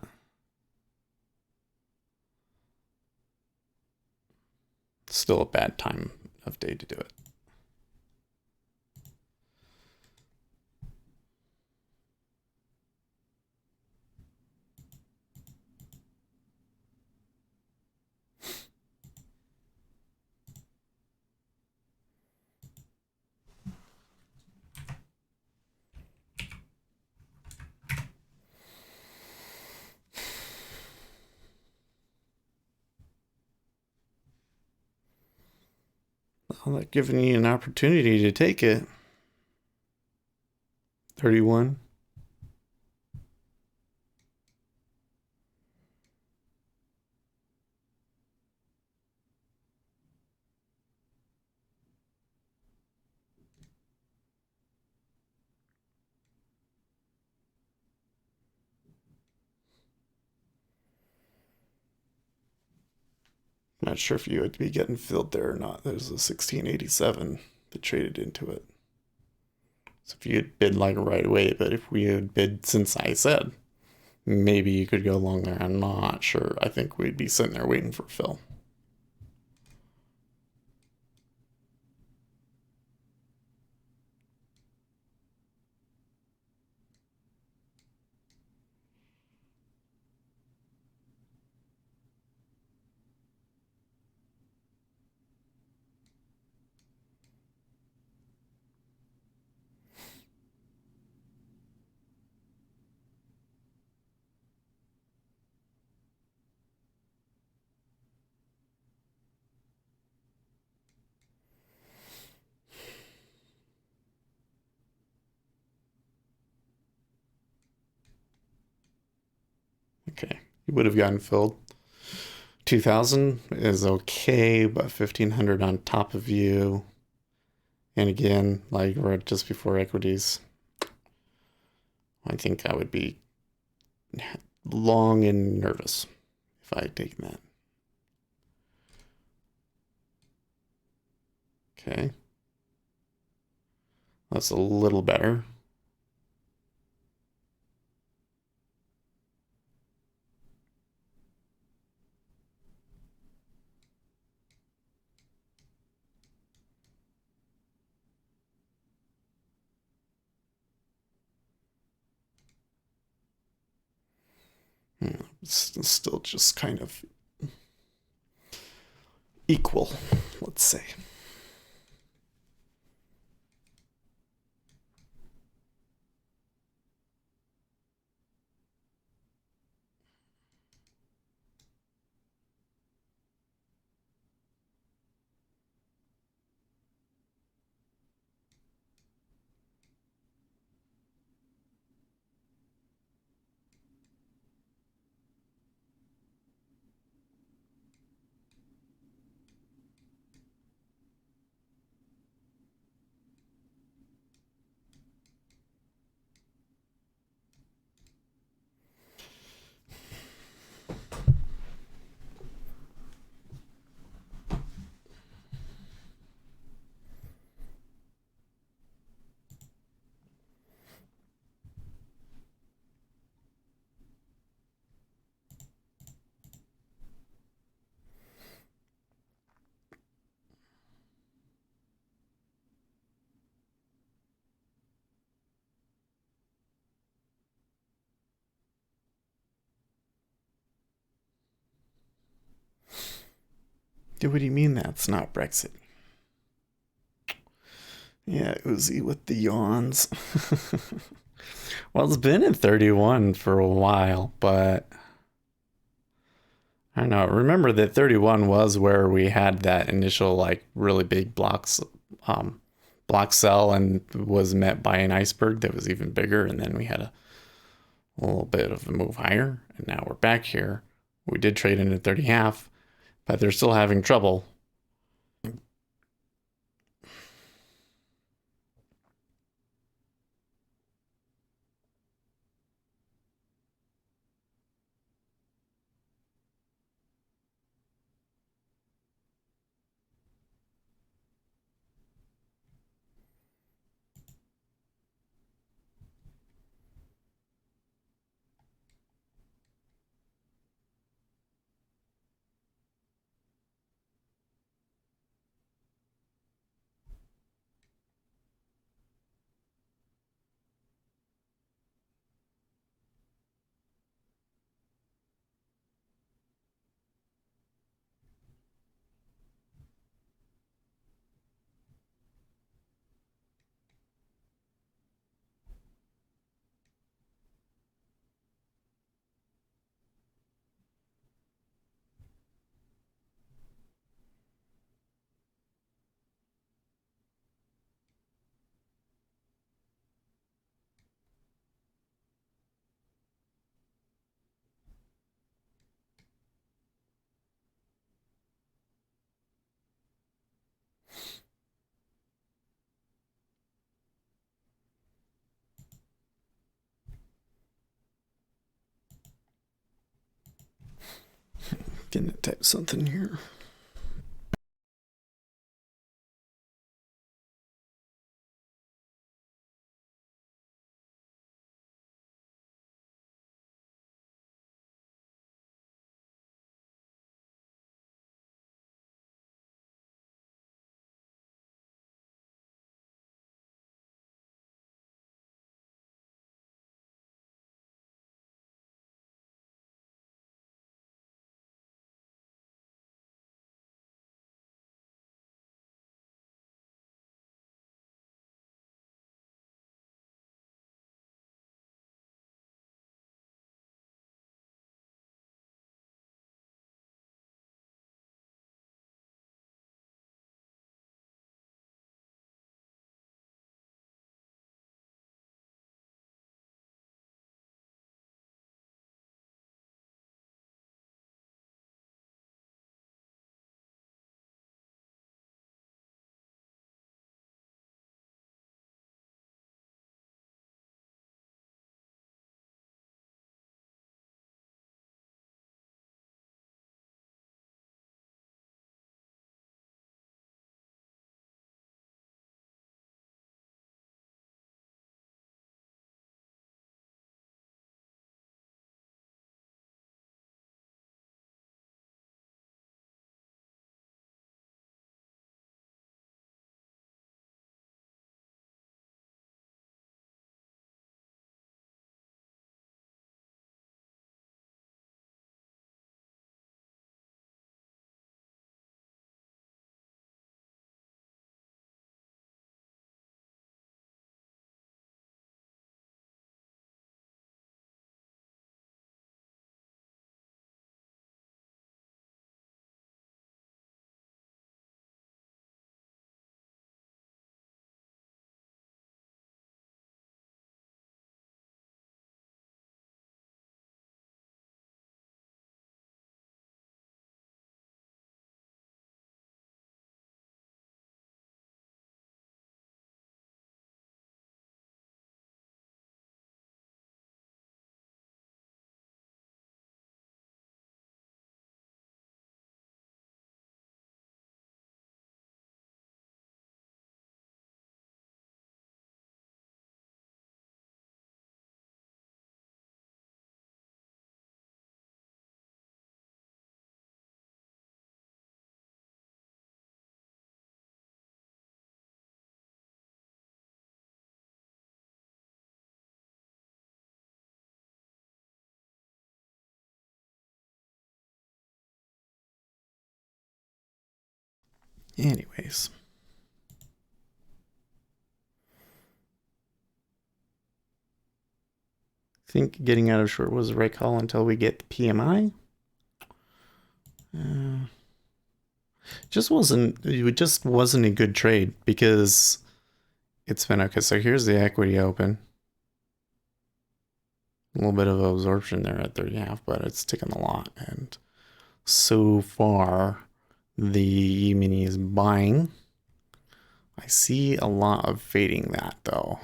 Still a bad time of day to do it. Well, that giving you an opportunity to take it. 31. Not sure if you would be getting filled there or not. There's a 1687 that traded into it. So if you had bid like right away, but if we had bid since I said, maybe you could go long there. I'm not sure. I think we'd be sitting there waiting for fill. Okay, you would have gotten filled. 2,000 is okay, but 1,500 on top of you. And again, like we're just before equities. I think I would be long and nervous if I had taken that. Okay. That's a little better. It's still just kind of equal, let's say. Dude, what do you mean that's not Brexit? Yeah, Uzi with the yawns. Well, it's been at 31 for a while, but I don't know. Remember that 31 was where we had that initial, like, really big block sell and was met by an iceberg that was even bigger. And then we had a little bit of a move higher. And now we're back here. We did trade in at 30.5, but they're still having trouble. Gonna type something here. Anyways. I think getting out of short was the right call until we get the PMI. It just wasn't a good trade because it's been okay. So here's the equity open. A little bit of absorption there at 30.5, but it's taken a lot. And so far, the E-mini is buying. I see a lot of fading that though.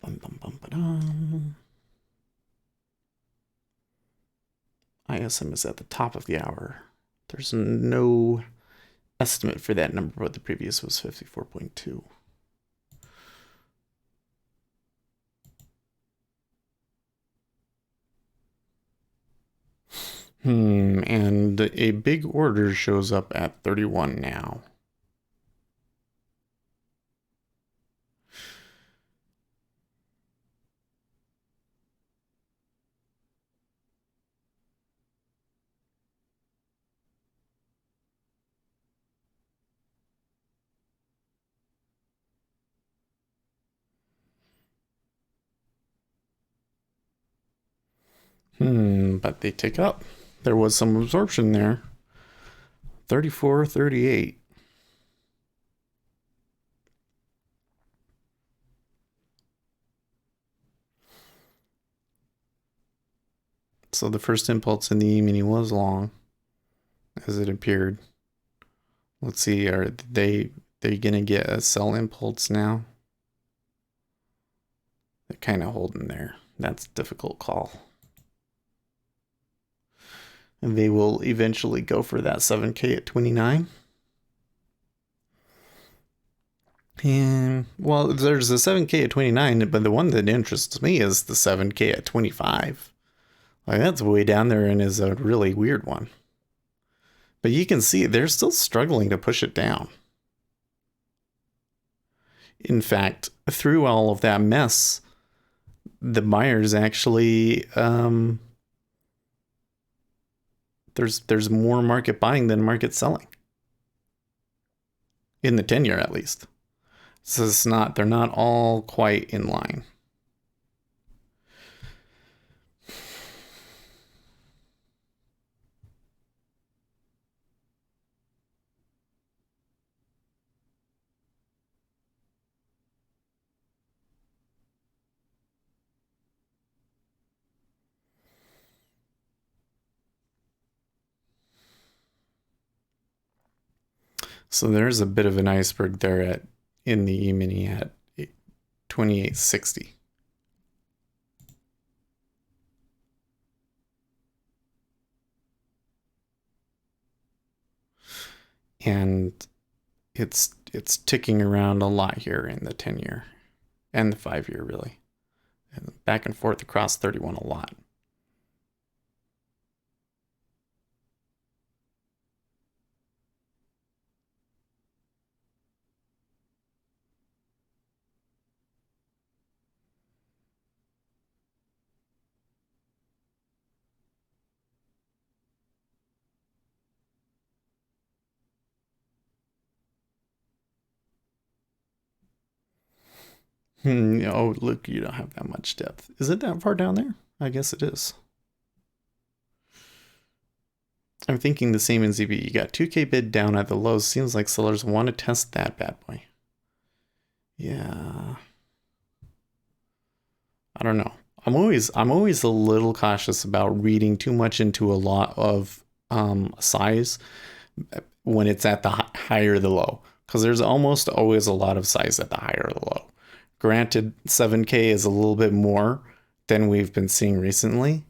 Bum, bum, bum, ba-dum. ISM is at the top of the hour. There's no estimate for that number, but the previous was 54.2. And a big order shows up at 31 now. But they tick up. There was some absorption there. 34, 38. So the first impulse in the E-mini was long, as it appeared. Let's see, are they gonna get a sell impulse now? They're kind of holding there. That's a difficult call. And they will eventually go for that 7K at 29. And well, there's the 7K at 29, but the one that interests me is the 7K at 25. Like that's way down there and is a really weird one. But you can see they're still struggling to push it down. In fact, through all of that mess, the buyers actually there's more market buying than market selling. In the 10-year at least. So it's not, they're not all quite in line. So there's a bit of an iceberg there in the E-mini at 2860. And it's ticking around a lot here in the 10-year and the 5-year really. And back and forth across 31 a lot. Oh, look, you don't have that much depth. Is it that far down there? I guess it is. I'm thinking the same in ZB. You got 2K bid down at the lows. Seems like sellers want to test that bad boy. Yeah. I don't know. I'm always a little cautious about reading too much into a lot of size when it's at the higher the low, because there's almost always a lot of size at the higher the low. Granted, 7K is a little bit more than we've been seeing recently,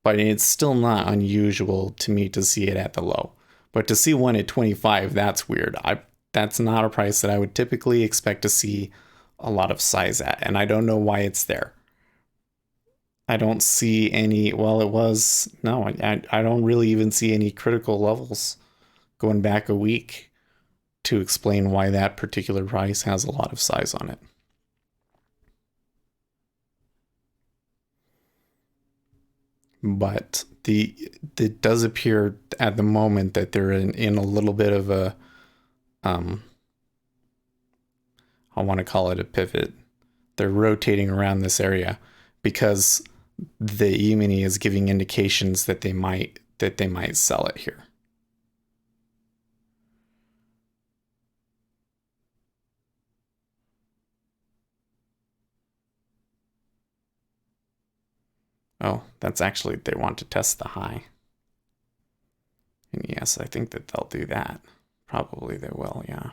but it's still not unusual to me to see it at the low. But to see one at 25, that's weird. That's not a price that I would typically expect to see a lot of size at, and I don't know why it's there. I don't see any, well, it was, no, I don't really even see any critical levels going back a week to explain why that particular price has a lot of size on it. but the it does appear at the moment that they're in a little bit of a um I want to call it a pivot. They're rotating around this area because the E-mini is giving indications that they might sell it here. Oh, that's actually they want to test the high. And yes, I think that they'll do that. Probably they will, yeah.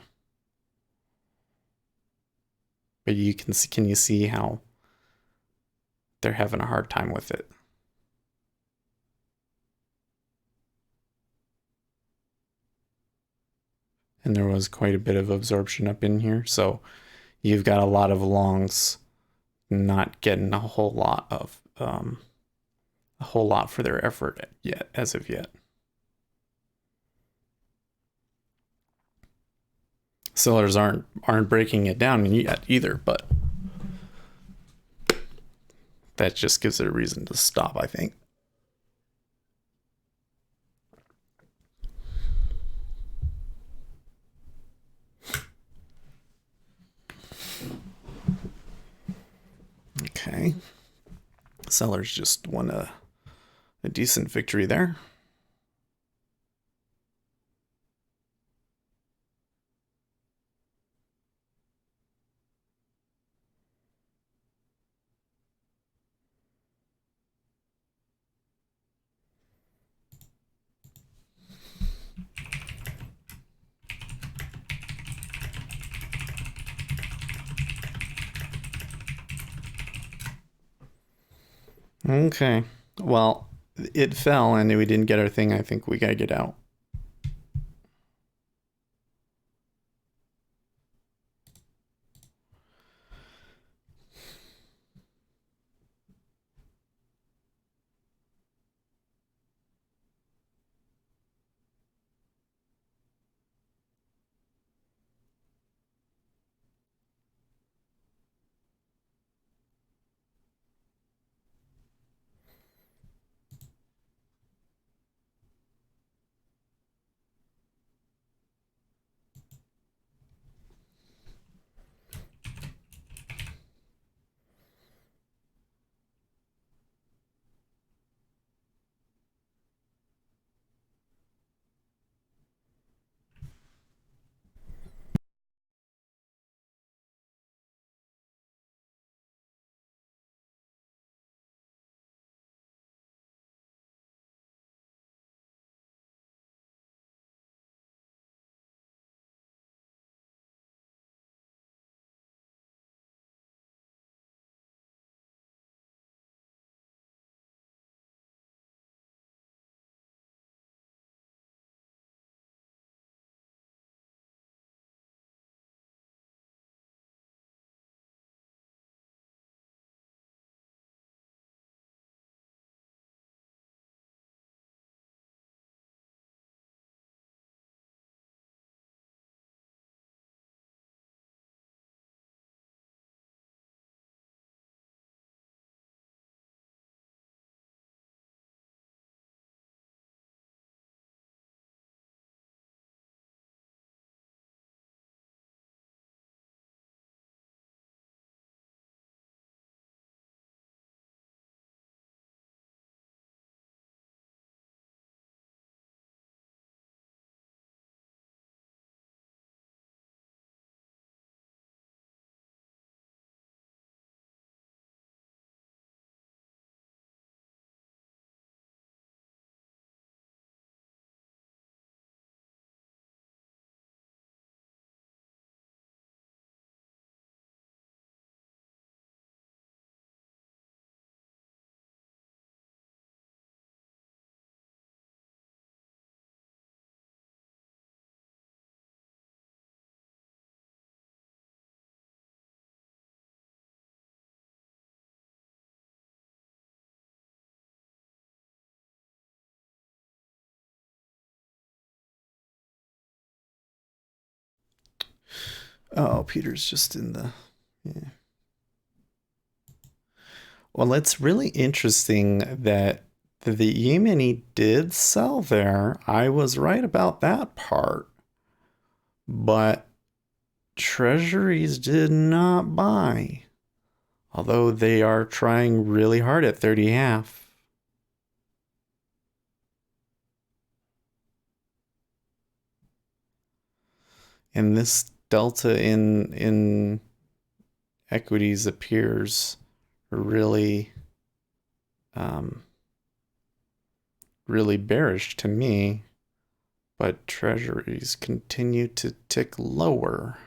But can you see how they're having a hard time with it? And there was quite a bit of absorption up in here, so you've got a lot of longs not getting a whole lot for their effort yet, as of yet. Sellers aren't breaking it down yet either, but that just gives it a reason to stop, I think. Okay. Sellers just won a decent victory there. Okay. Well, it fell and we didn't get our thing. I think we gotta get out. Oh, Peter's just in the. Yeah. Well, it's really interesting that The E-mini did sell there. I was right about that part. But Treasuries did not buy. Although they are trying really hard at 30.5. And this delta in equities appears really really bearish to me, but treasuries continue to tick lower.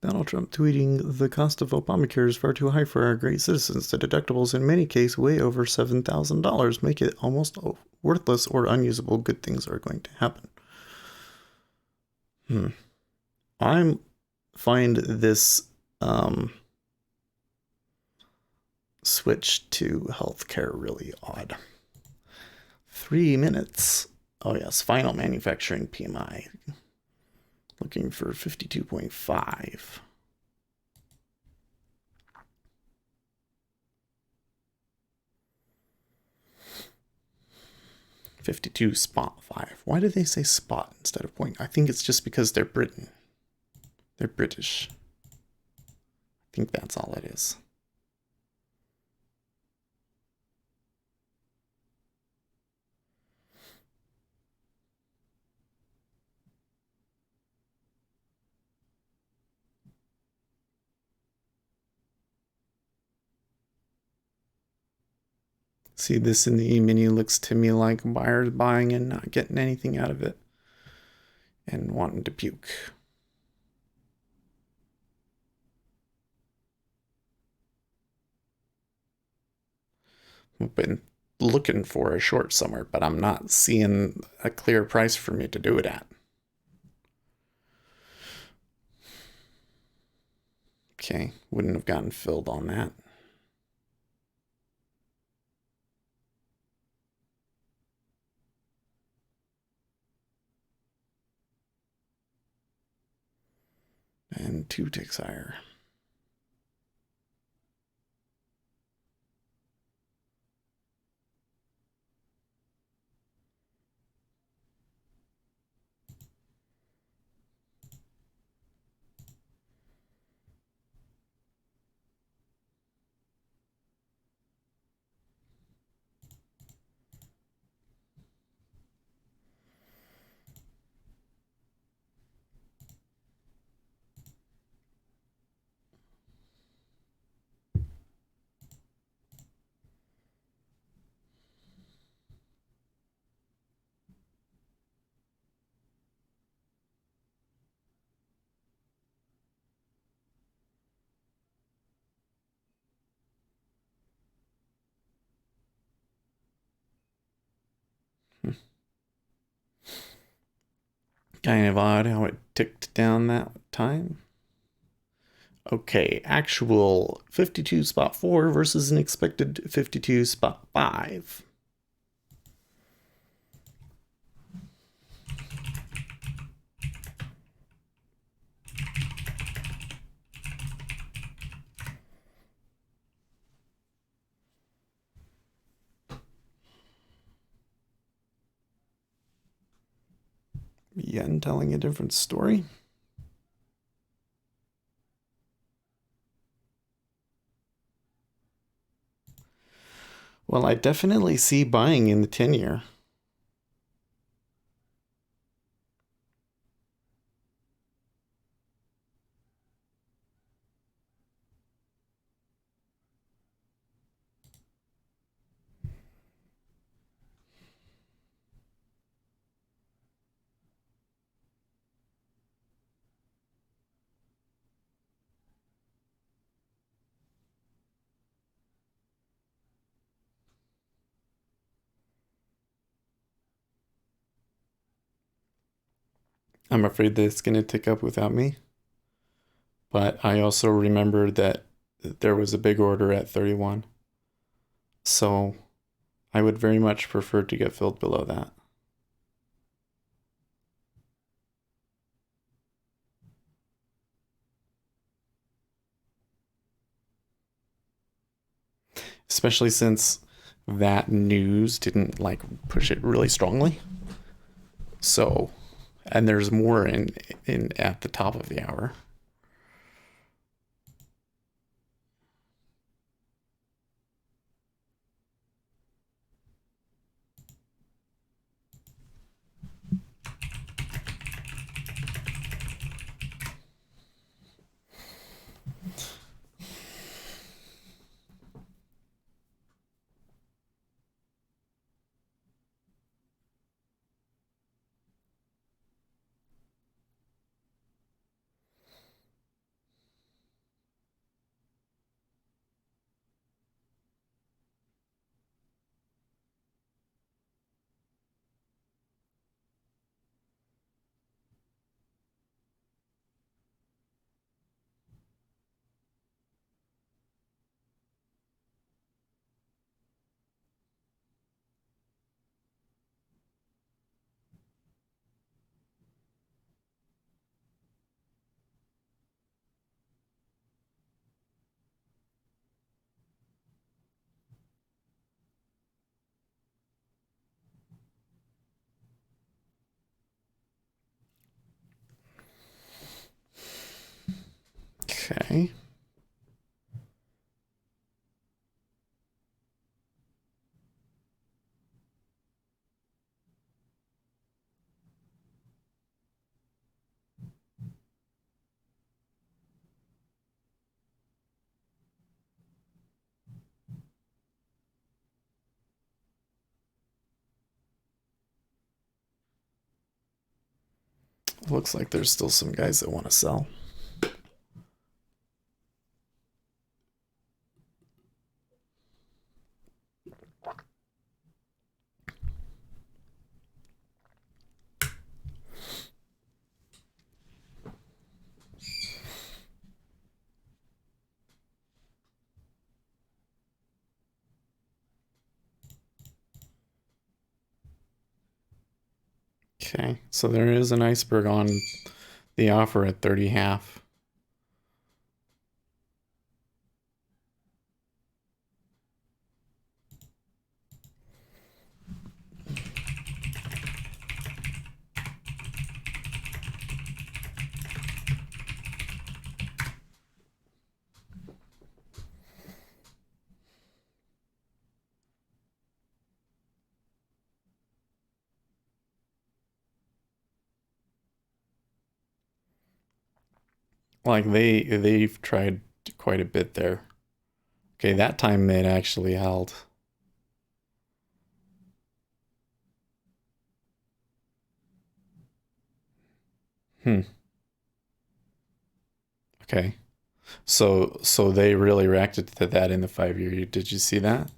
Donald Trump tweeting, the cost of Obamacare is far too high for our great citizens. The deductibles in many cases way over $7,000 make it almost worthless or unusable. Good things are going to happen. I find this switch to healthcare really odd. 3 minutes. Oh yes, final manufacturing PMI. Looking for 52.5. 52.5. Why do they say spot instead of point? I think it's just because they're Britain. They're British. I think that's all it is. See, this in the E-mini looks to me like buyers buying and not getting anything out of it and wanting to puke. I've been looking for a short somewhere, but I'm not seeing a clear price for me to do it at. Okay, wouldn't have gotten filled on that. And 2 ticks higher. Kind of odd how it ticked down that time. Okay, actual 52 spot 4 versus an expected 52 spot 5. Yen telling a different story. Well, I definitely see buying in the 10-year. I'm afraid that it's going to tick up without me. But I also remember that there was a big order at 31. So I would very much prefer to get filled below that. Especially since that news didn't like push it really strongly. So, and there's more in at the top of the hour. Okay. Looks like there's still some guys that want to sell. Okay, so there is an iceberg on the offer at 30.5. Like they've tried quite a bit there. Okay, that time it actually held. Hmm. Okay. So they really reacted to that in the 5-year. Did you see that?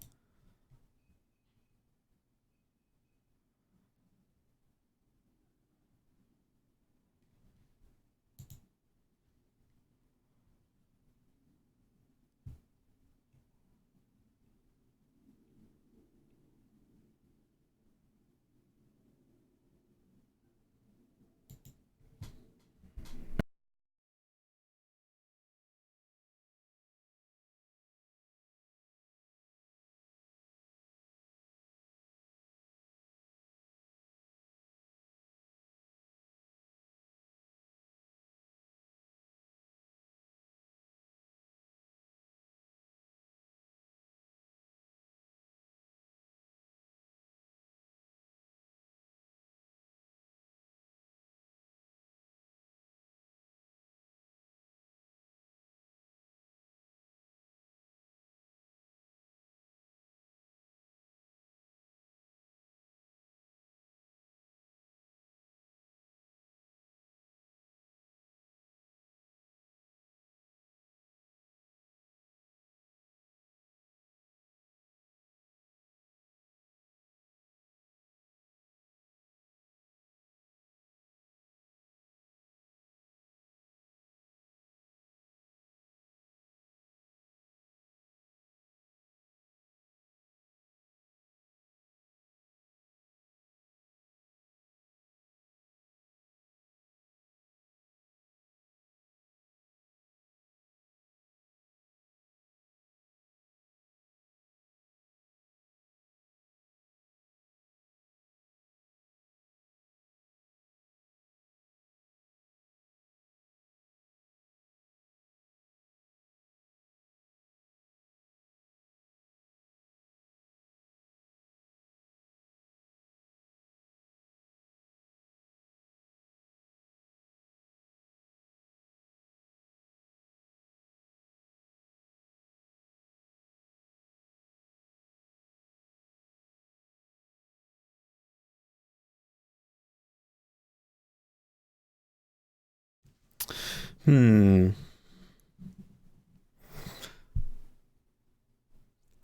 Hmm.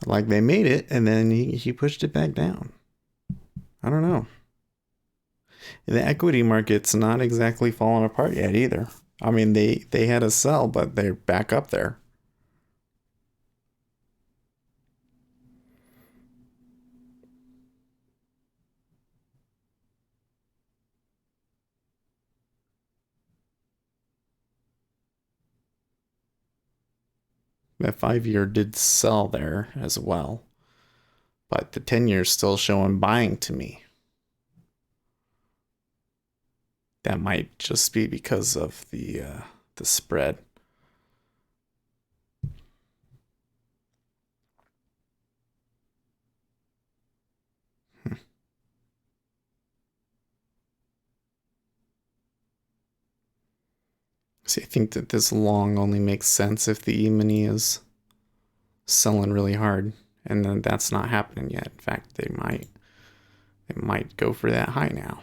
Like they made it and then he pushed it back down. I don't know. The equity market's not exactly falling apart yet either. I mean, they had a sell, but they're back up there. That 5 year did sell there as well, but the 10 year's still showing buying to me. That might just be because of the spread. See, I think that this long only makes sense if the E-mini is selling really hard, and then that's not happening yet. In fact, they might go for that high now.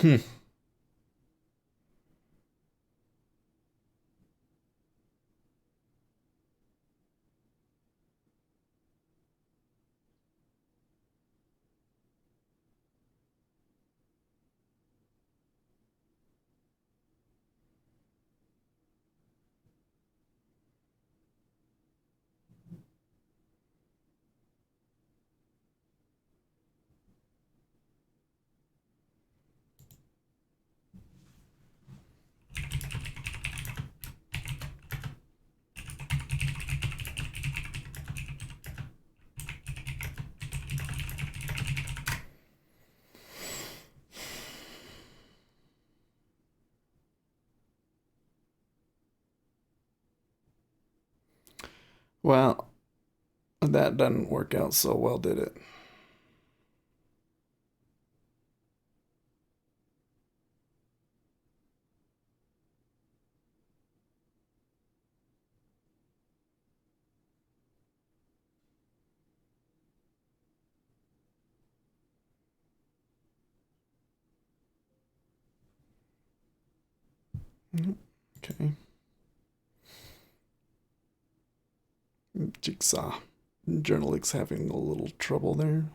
Hmm. Well, that doesn't work out so well, did it? Okay. Jigsaw. Journalists having a little trouble there.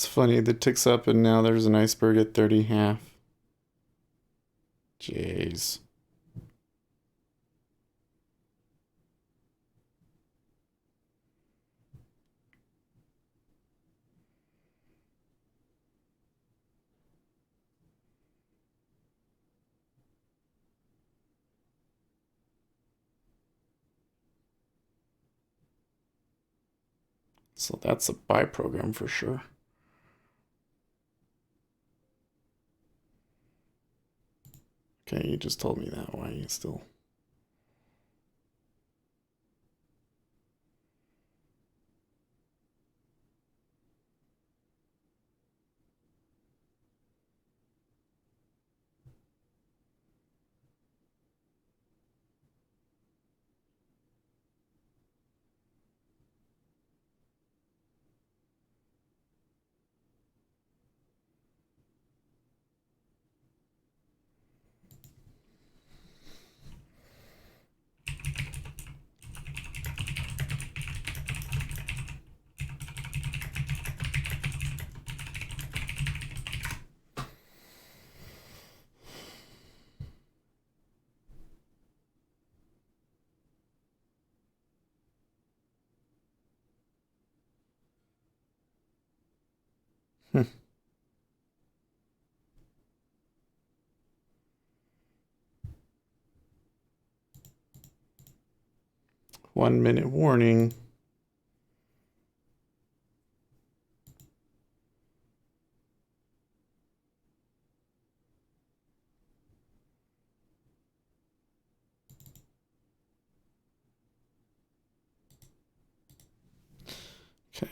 It's funny, the ticks up and now there's an iceberg at 30.5. Jeez. So that's a buy program for sure. Okay, you just told me that. Why are you still... Hmm. 1 minute warning. Okay.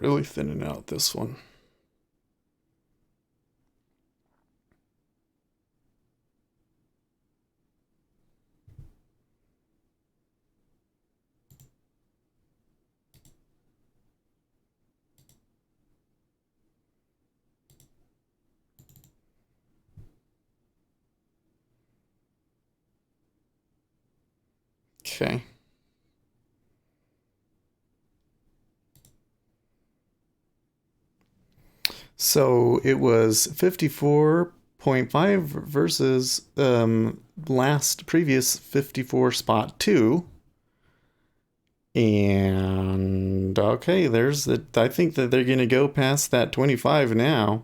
Really thinning out this one. Okay. So it was 54.5 versus previous 54 spot 2. And okay, there's the... I think that they're going to go past that 25 now.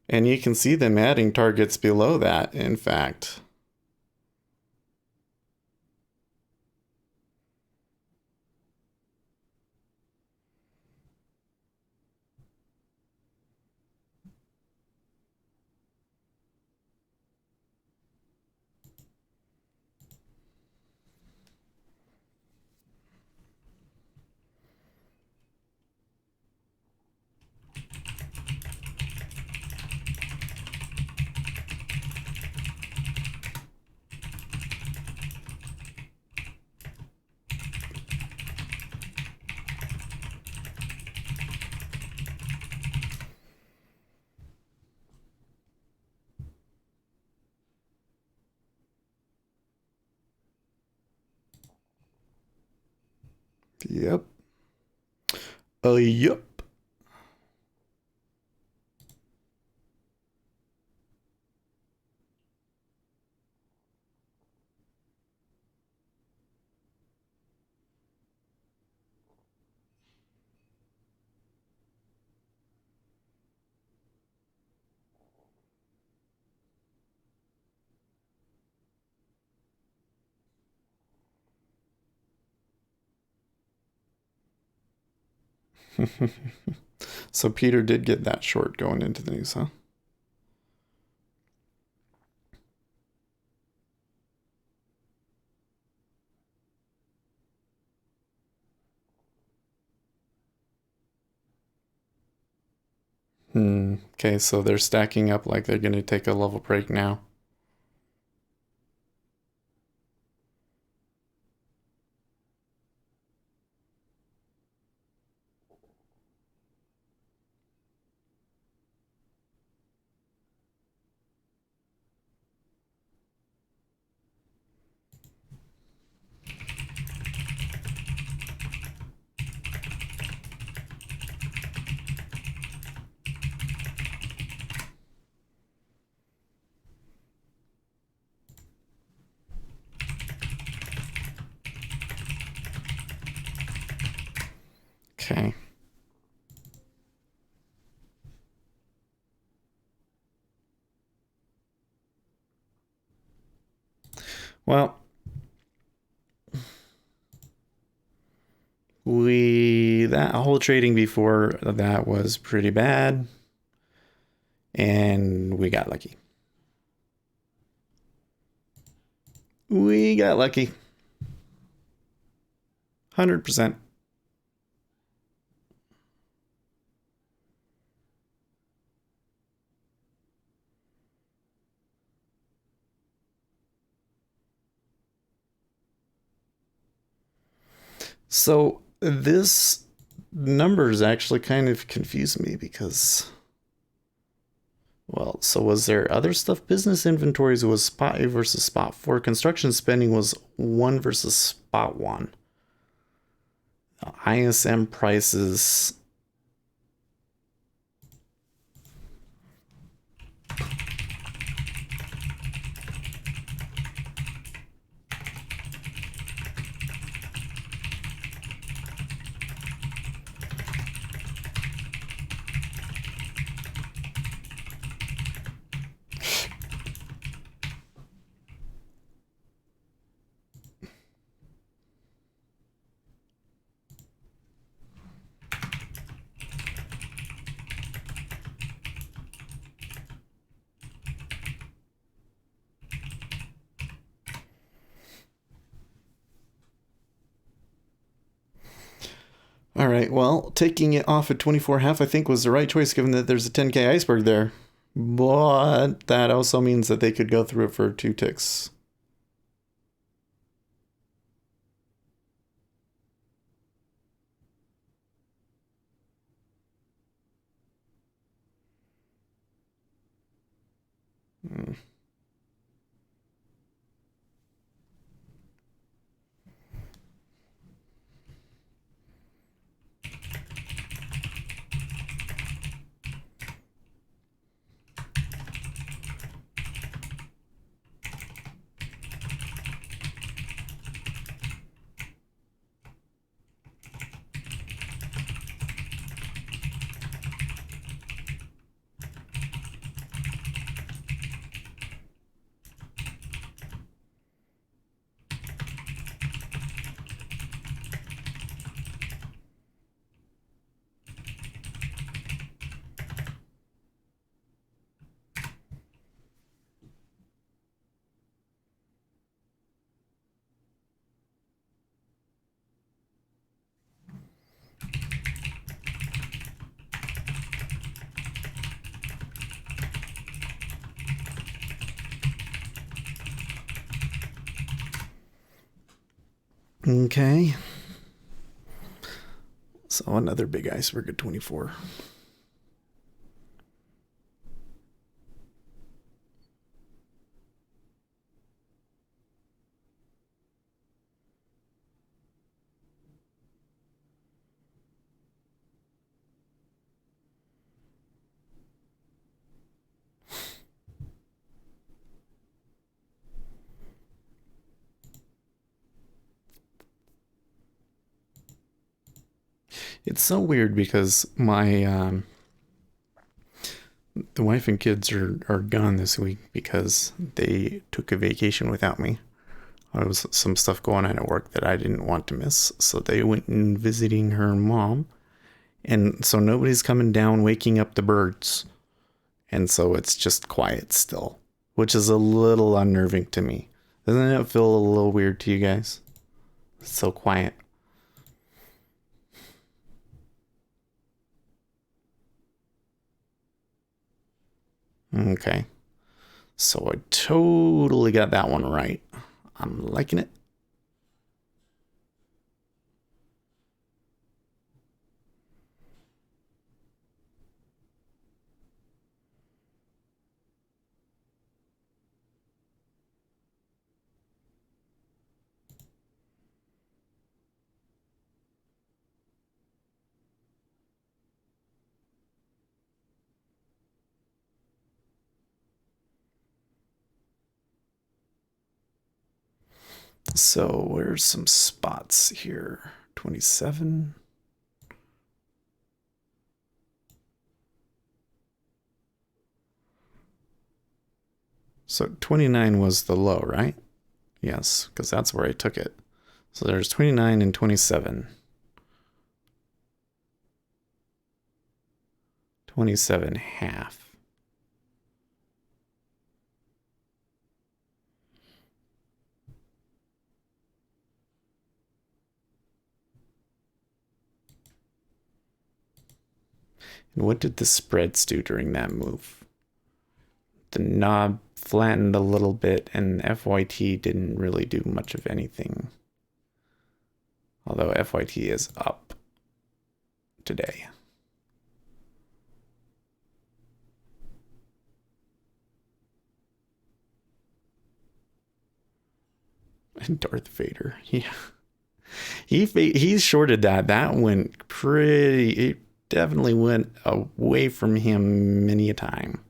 And you can see them adding targets below that, in fact. Yep. Yep. So Peter did get that short going into the news, huh? Okay, so they're stacking up like they're going to take a level break now. Okay. Well, that whole trading before that was pretty bad, and we got lucky. We got lucky. 100%. So this numbers actually kind of confused me because, well, so was there other stuff? Business inventories was spot A versus spot 4. Construction spending was 1 versus spot 1. ISM prices. All right, well, taking it off at 24.5 I think was the right choice given that there's a 10K iceberg there. But that also means that they could go through it for 2 ticks. Hmm. Okay. So another big iceberg at 24. It's so weird because the wife and kids are gone this week because they took a vacation without me. There was some stuff going on at work that I didn't want to miss, so they went and visiting her mom, and so nobody's coming down waking up the birds, and so it's just quiet still, which is a little unnerving to me. Doesn't it feel a little weird to you guys? It's so quiet. Okay, so I totally got that one right. I'm liking it. So where's some spots here? 27. So 29 was the low, right? Yes, because that's where I took it. So there's 29 and 27. 27 half. And what did the spreads do during that move? The knob flattened a little bit, and FYT didn't really do much of anything. Although FYT is up today. And Darth Vader, yeah. He shorted that. That went pretty. It definitely went away from him many a time.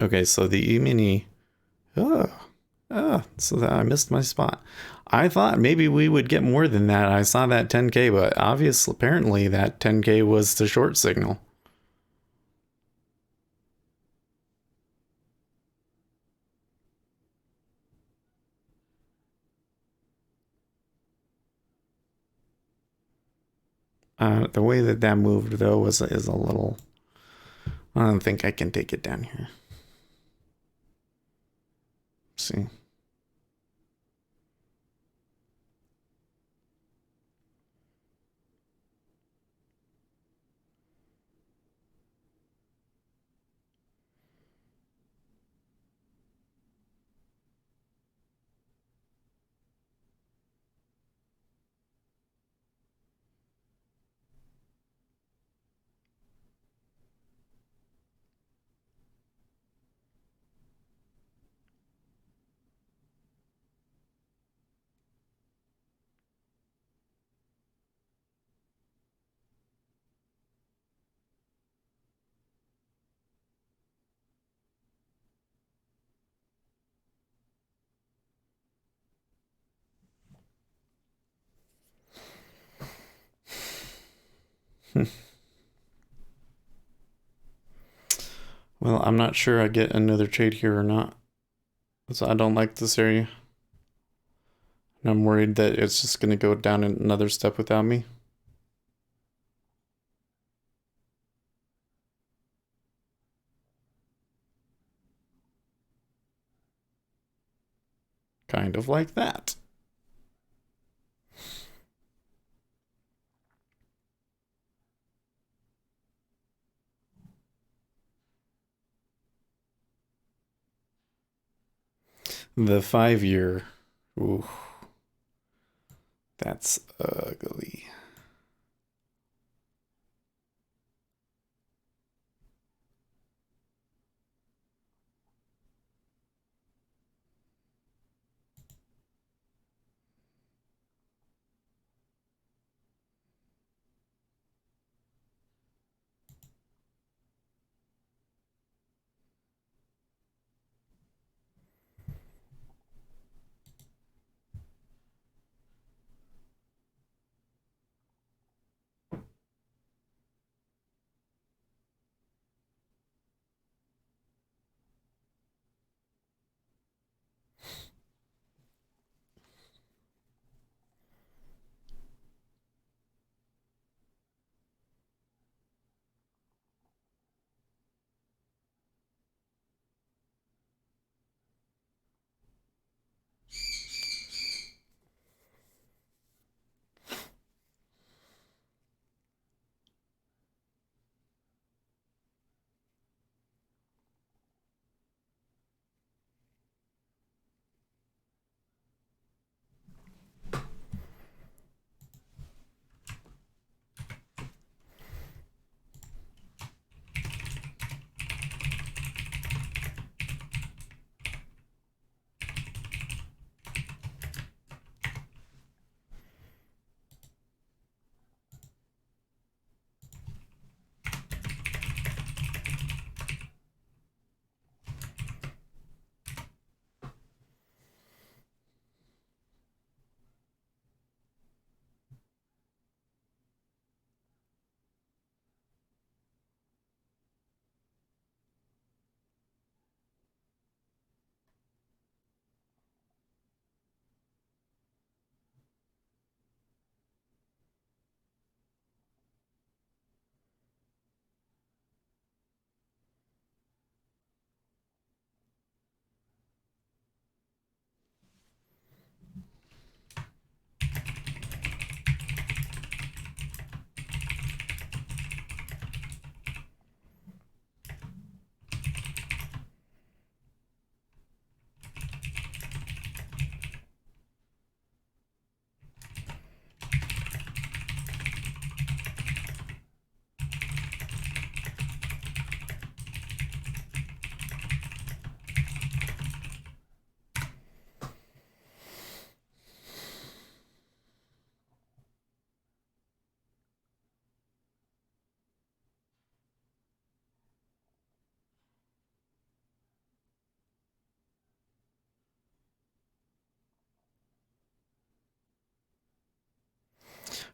Okay, so the E-mini. Oh, so that I missed my spot. I thought maybe we would get more than that. I saw that 10K, but obviously, apparently, that 10K was the short signal. The way that that moved, though, is a little. I don't think I can take it down here. Let's see. Well, I'm not sure I get another trade here or not. So I don't like this area. And I'm worried that it's just going to go down another step without me. Kind of like that. The 5 year. Ooh, that's ugly.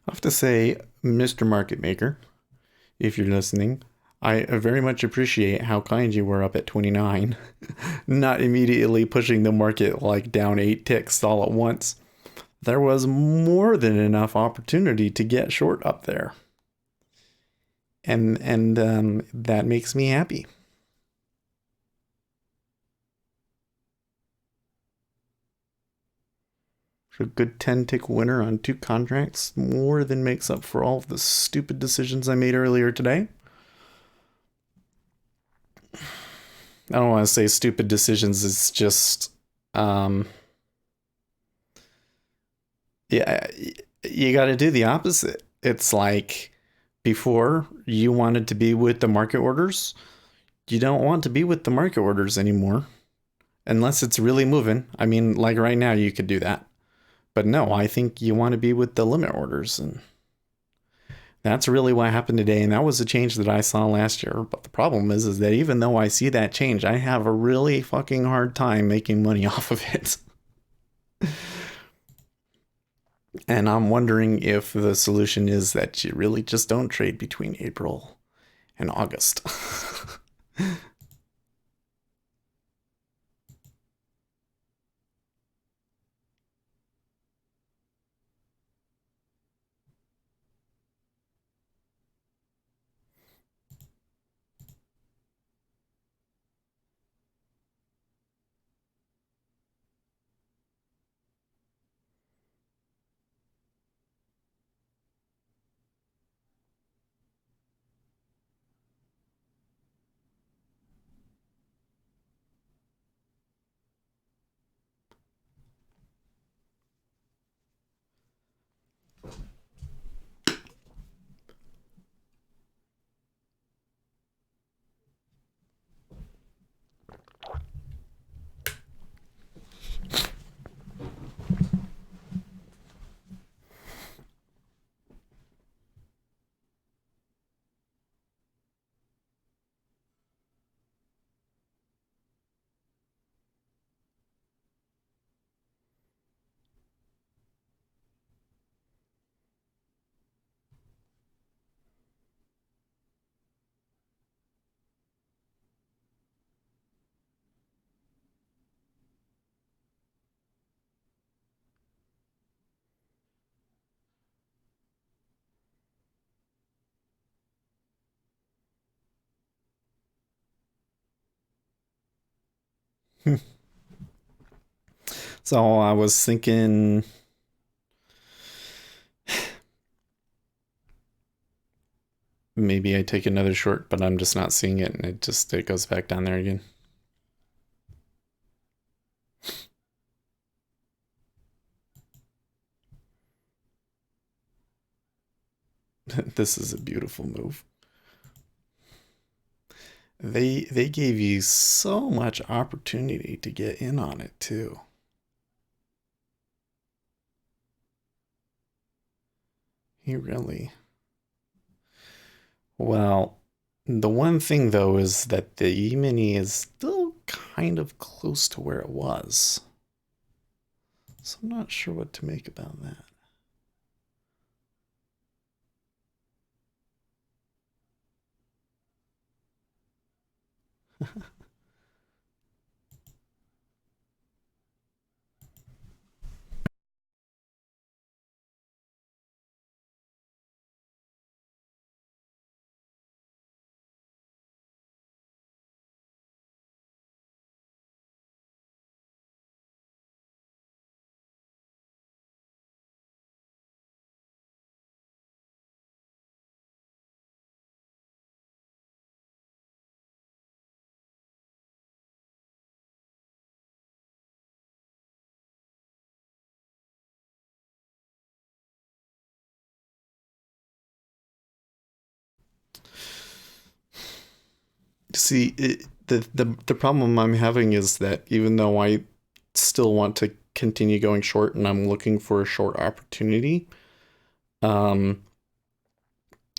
I have to say, Mr. Market Maker, if you're listening, I very much appreciate how kind you were up at 29, not immediately pushing the market like down 8 ticks all at once. There was more than enough opportunity to get short up there, and that makes me happy. A good 10 tick winner on 2 contracts more than makes up for all of the stupid decisions I made earlier today. I don't want to say stupid decisions, it's just, um, yeah, you got to do the opposite. It's like before you wanted to be with the market orders, you don't want to be with the market orders anymore unless it's really moving. I mean, like right now, you could do that. But no, I think you want to be with the limit orders. And that's really what happened today. And that was a change that I saw last year. But the problem is that even though I see that change, I have a really fucking hard time making money off of it. And I'm wondering if the solution is that you really just don't trade between April and August. So I was thinking maybe I take another short, but I'm just not seeing it, and it goes back down there again. This is a beautiful move. They gave you so much opportunity to get in on it too. He really. Well, the one thing though is that the E-mini is still kind of close to where it was. So I'm not sure what to make about that. See, the problem I'm having is that even though I still want to continue going short and I'm looking for a short opportunity, um,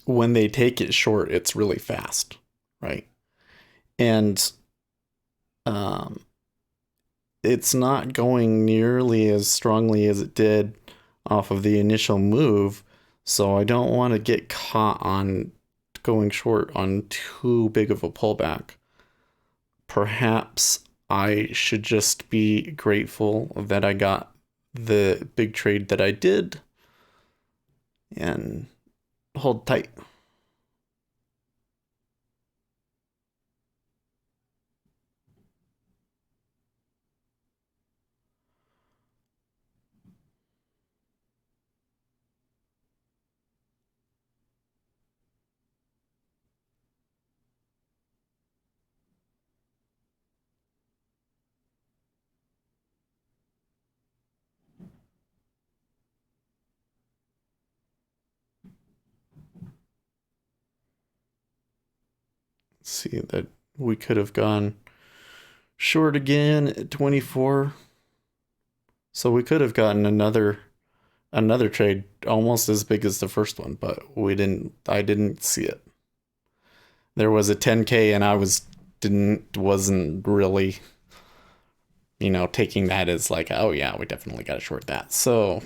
when they take it short, it's really fast, right? And um, it's not going nearly as strongly as it did off of the initial move. So I don't want to get caught on going short on too big of a pullback. Perhaps I should just be grateful that I got the big trade that I did and hold tight. See that we could have gone short again at 24. So we could have gotten another trade almost as big as the first one, but we didn't. I didn't see it. There was a 10K and I wasn't really, taking that as like, oh yeah, we definitely got to short that. So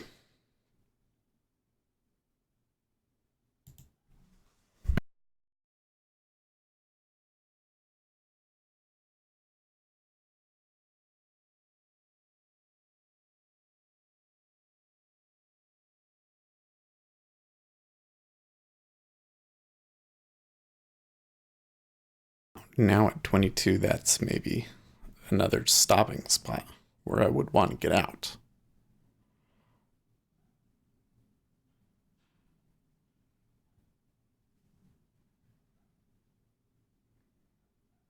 now at 22, that's maybe another stopping spot where I would want to get out.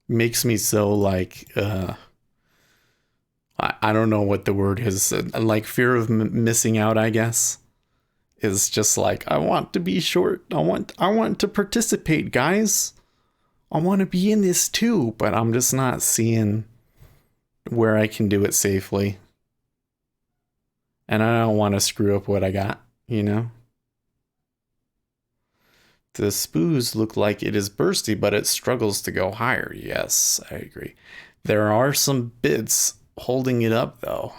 Makes me so like I don't know what the word is, like fear of missing out, I guess, is just like I want to be short. I want to participate, guys. I want to be in this too, but I'm just not seeing where I can do it safely. And I don't want to screw up what I got. The spoos look like it is bursty, but it struggles to go higher. Yes, I agree. There are some bids holding it up, though.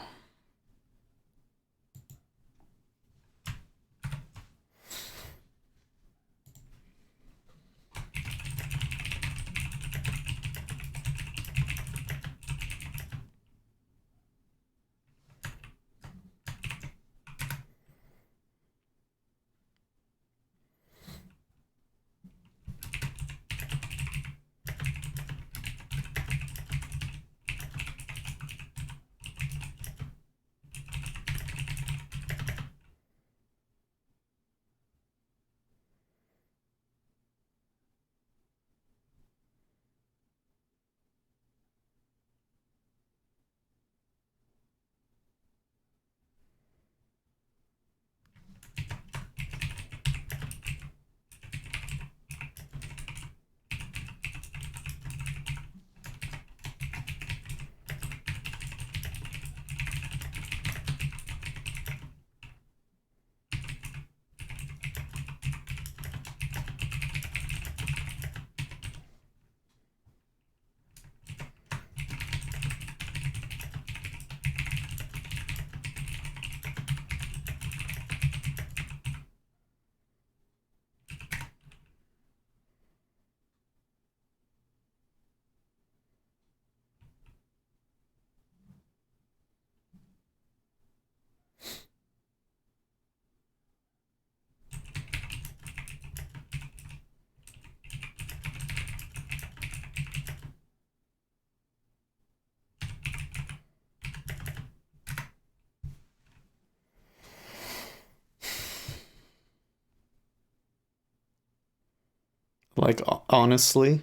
Like, honestly,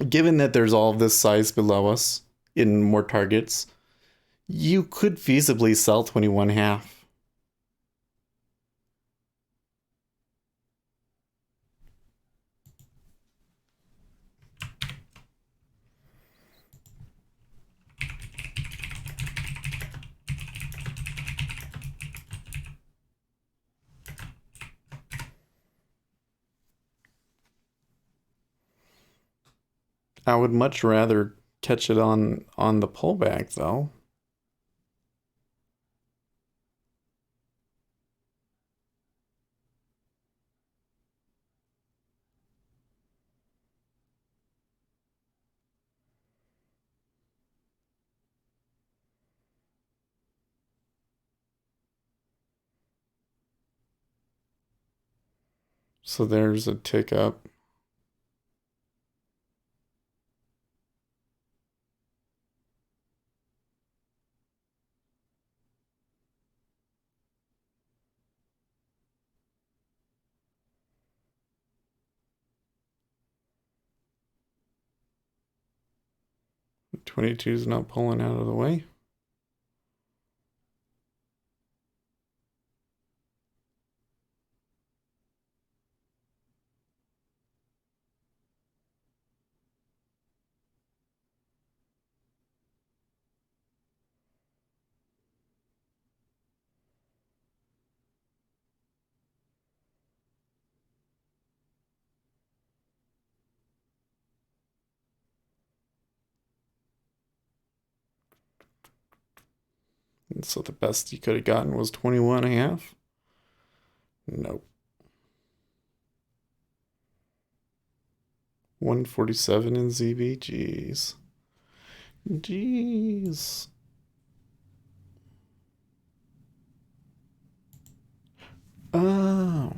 given that there's all of this size below us in more targets, you could feasibly sell 21 half. I would much rather catch it on the pullback though. So there's a tick up. The 22 is not pulling out of the way. And so the best you could have gotten was 21 and a half. Nope. 147 in ZB. Jeez. Jeez. Oh.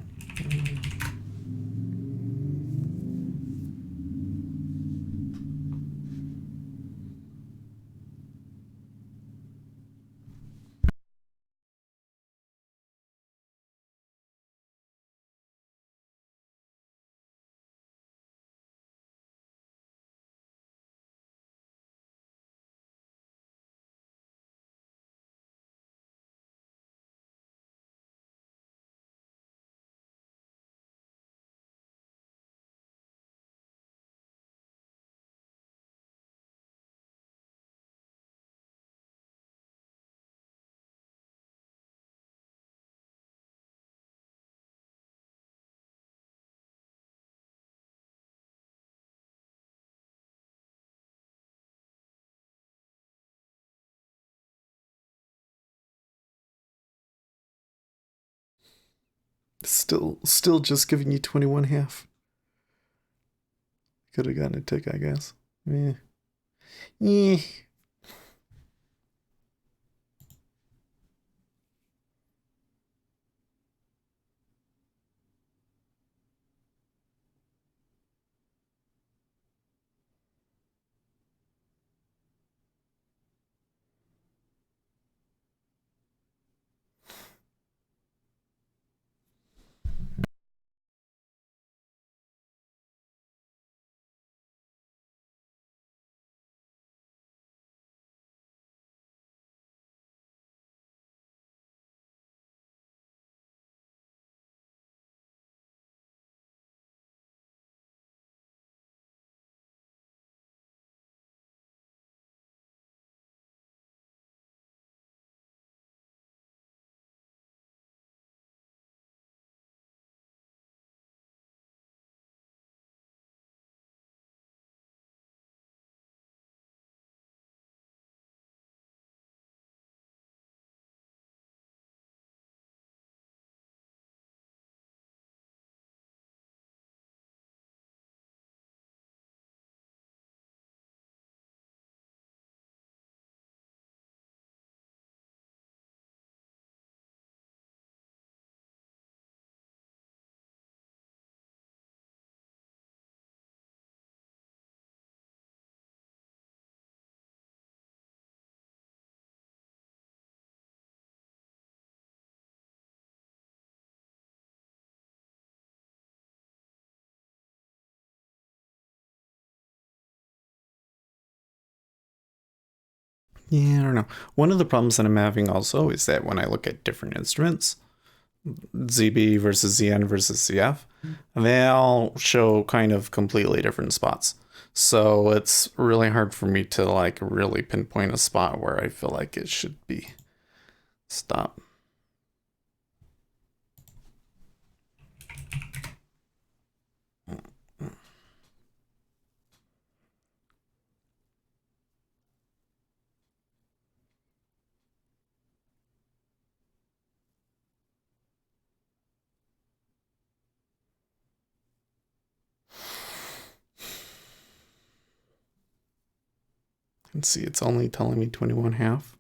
Still just giving you 21 and a half. Could have gotten a tick, I guess. Yeah. Yeah. Yeah, I don't know. One of the problems that I'm having also is that when I look at different instruments, ZB versus ZN versus ZF, they all show kind of completely different spots. So it's really hard for me to like really pinpoint a spot where I feel like it should be. Stop. And see, it's only telling me 21 half.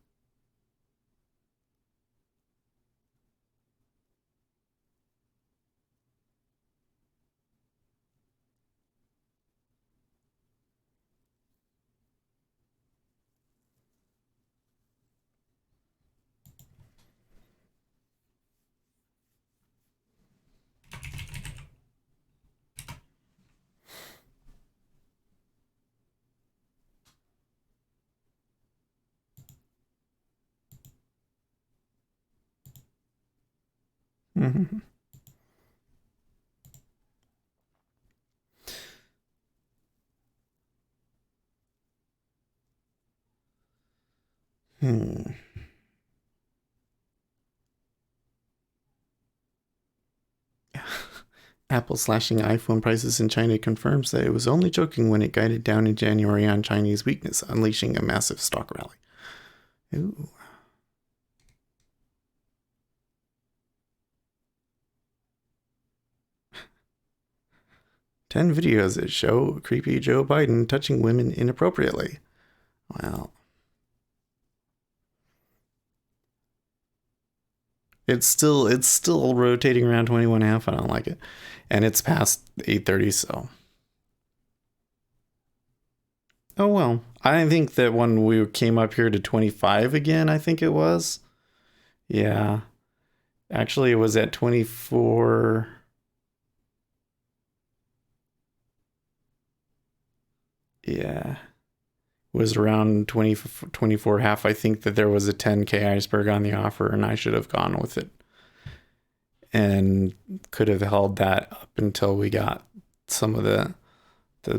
Mm-hmm. Hmm. Apple slashing iPhone prices in China confirms that it was only joking when it guided down in January on Chinese weakness, unleashing a massive stock rally. Ooh. 10 videos that show creepy Joe Biden touching women inappropriately. Well, it's still rotating around 21.5. I don't like it. And it's past 8:30, so. Oh well. I think that when we came up here to 25 again, I think it was. Yeah. Actually, it was at 24. Yeah. It was around 20, 24 half. I think that there was a 10K iceberg on the offer, and I should have gone with it and could have held that up until we got some of the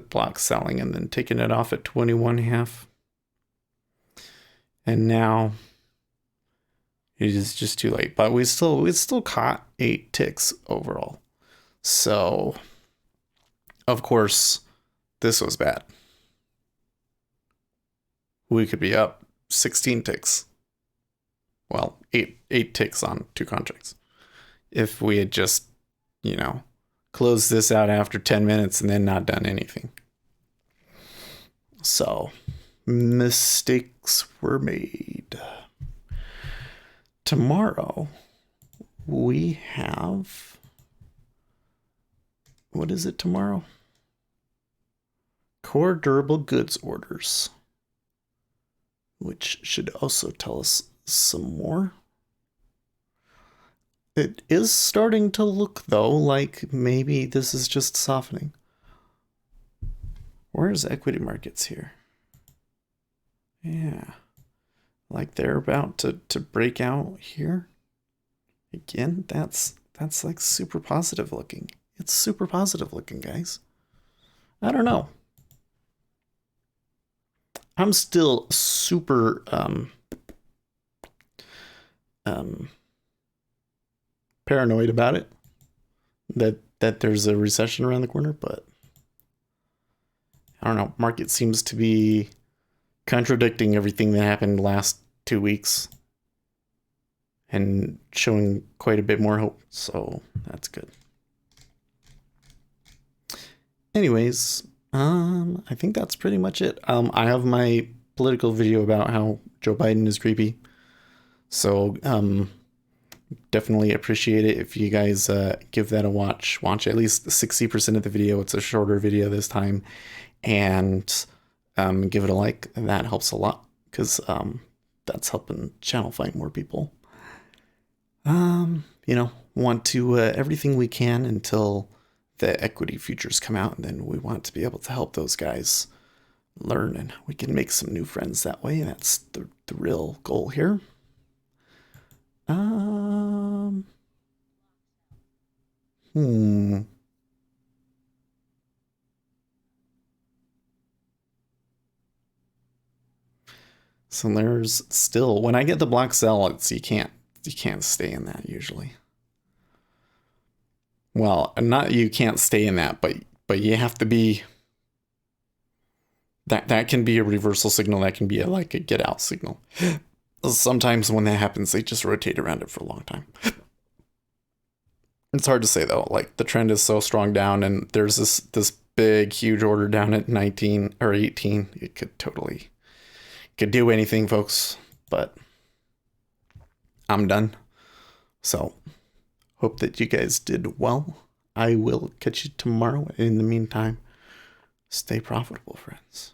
blocks selling and then taken it off at 21 half. And now it is just too late. But we still caught 8 ticks overall. So of course this was bad. We could be up 16 ticks. Well, eight ticks on 2 contracts. If we had just, closed this out after 10 minutes and then not done anything. So, mistakes were made. Tomorrow, we have. What is it tomorrow? Core durable goods orders, which should also tell us some more. It is starting to look, though, like maybe this is just softening. Where's equity markets here? Yeah. Like they're about to break out here. Again, that's like super positive looking. It's super positive looking, guys. I don't know. I'm still super paranoid about it. That there's a recession around the corner, but I don't know. Market seems to be contradicting everything that happened last 2 weeks and showing quite a bit more hope. So that's good. Anyways, I think that's pretty much it. I have my political video about how Joe Biden is creepy. So definitely appreciate it if you guys give that a watch. Watch at least 60% of the video. It's a shorter video this time. And give it a like. That helps a lot because that's helping channel find more people. Want to everything we can until the equity futures come out, and then we want to be able to help those guys learn, and we can make some new friends that way. That's the real goal here. So there's still, when I get the block sell, it's you can't stay in that usually. Well, not you can't stay in that, but you have to be. That can be a reversal signal. That can be like a get out signal. Sometimes when that happens, they just rotate around it for a long time. It's hard to say though. Like the trend is so strong down, and there's this big huge order down at 19 or 18. It could do anything, folks. But I'm done. So hope that you guys did well. I will catch you tomorrow. In the meantime, stay profitable, friends.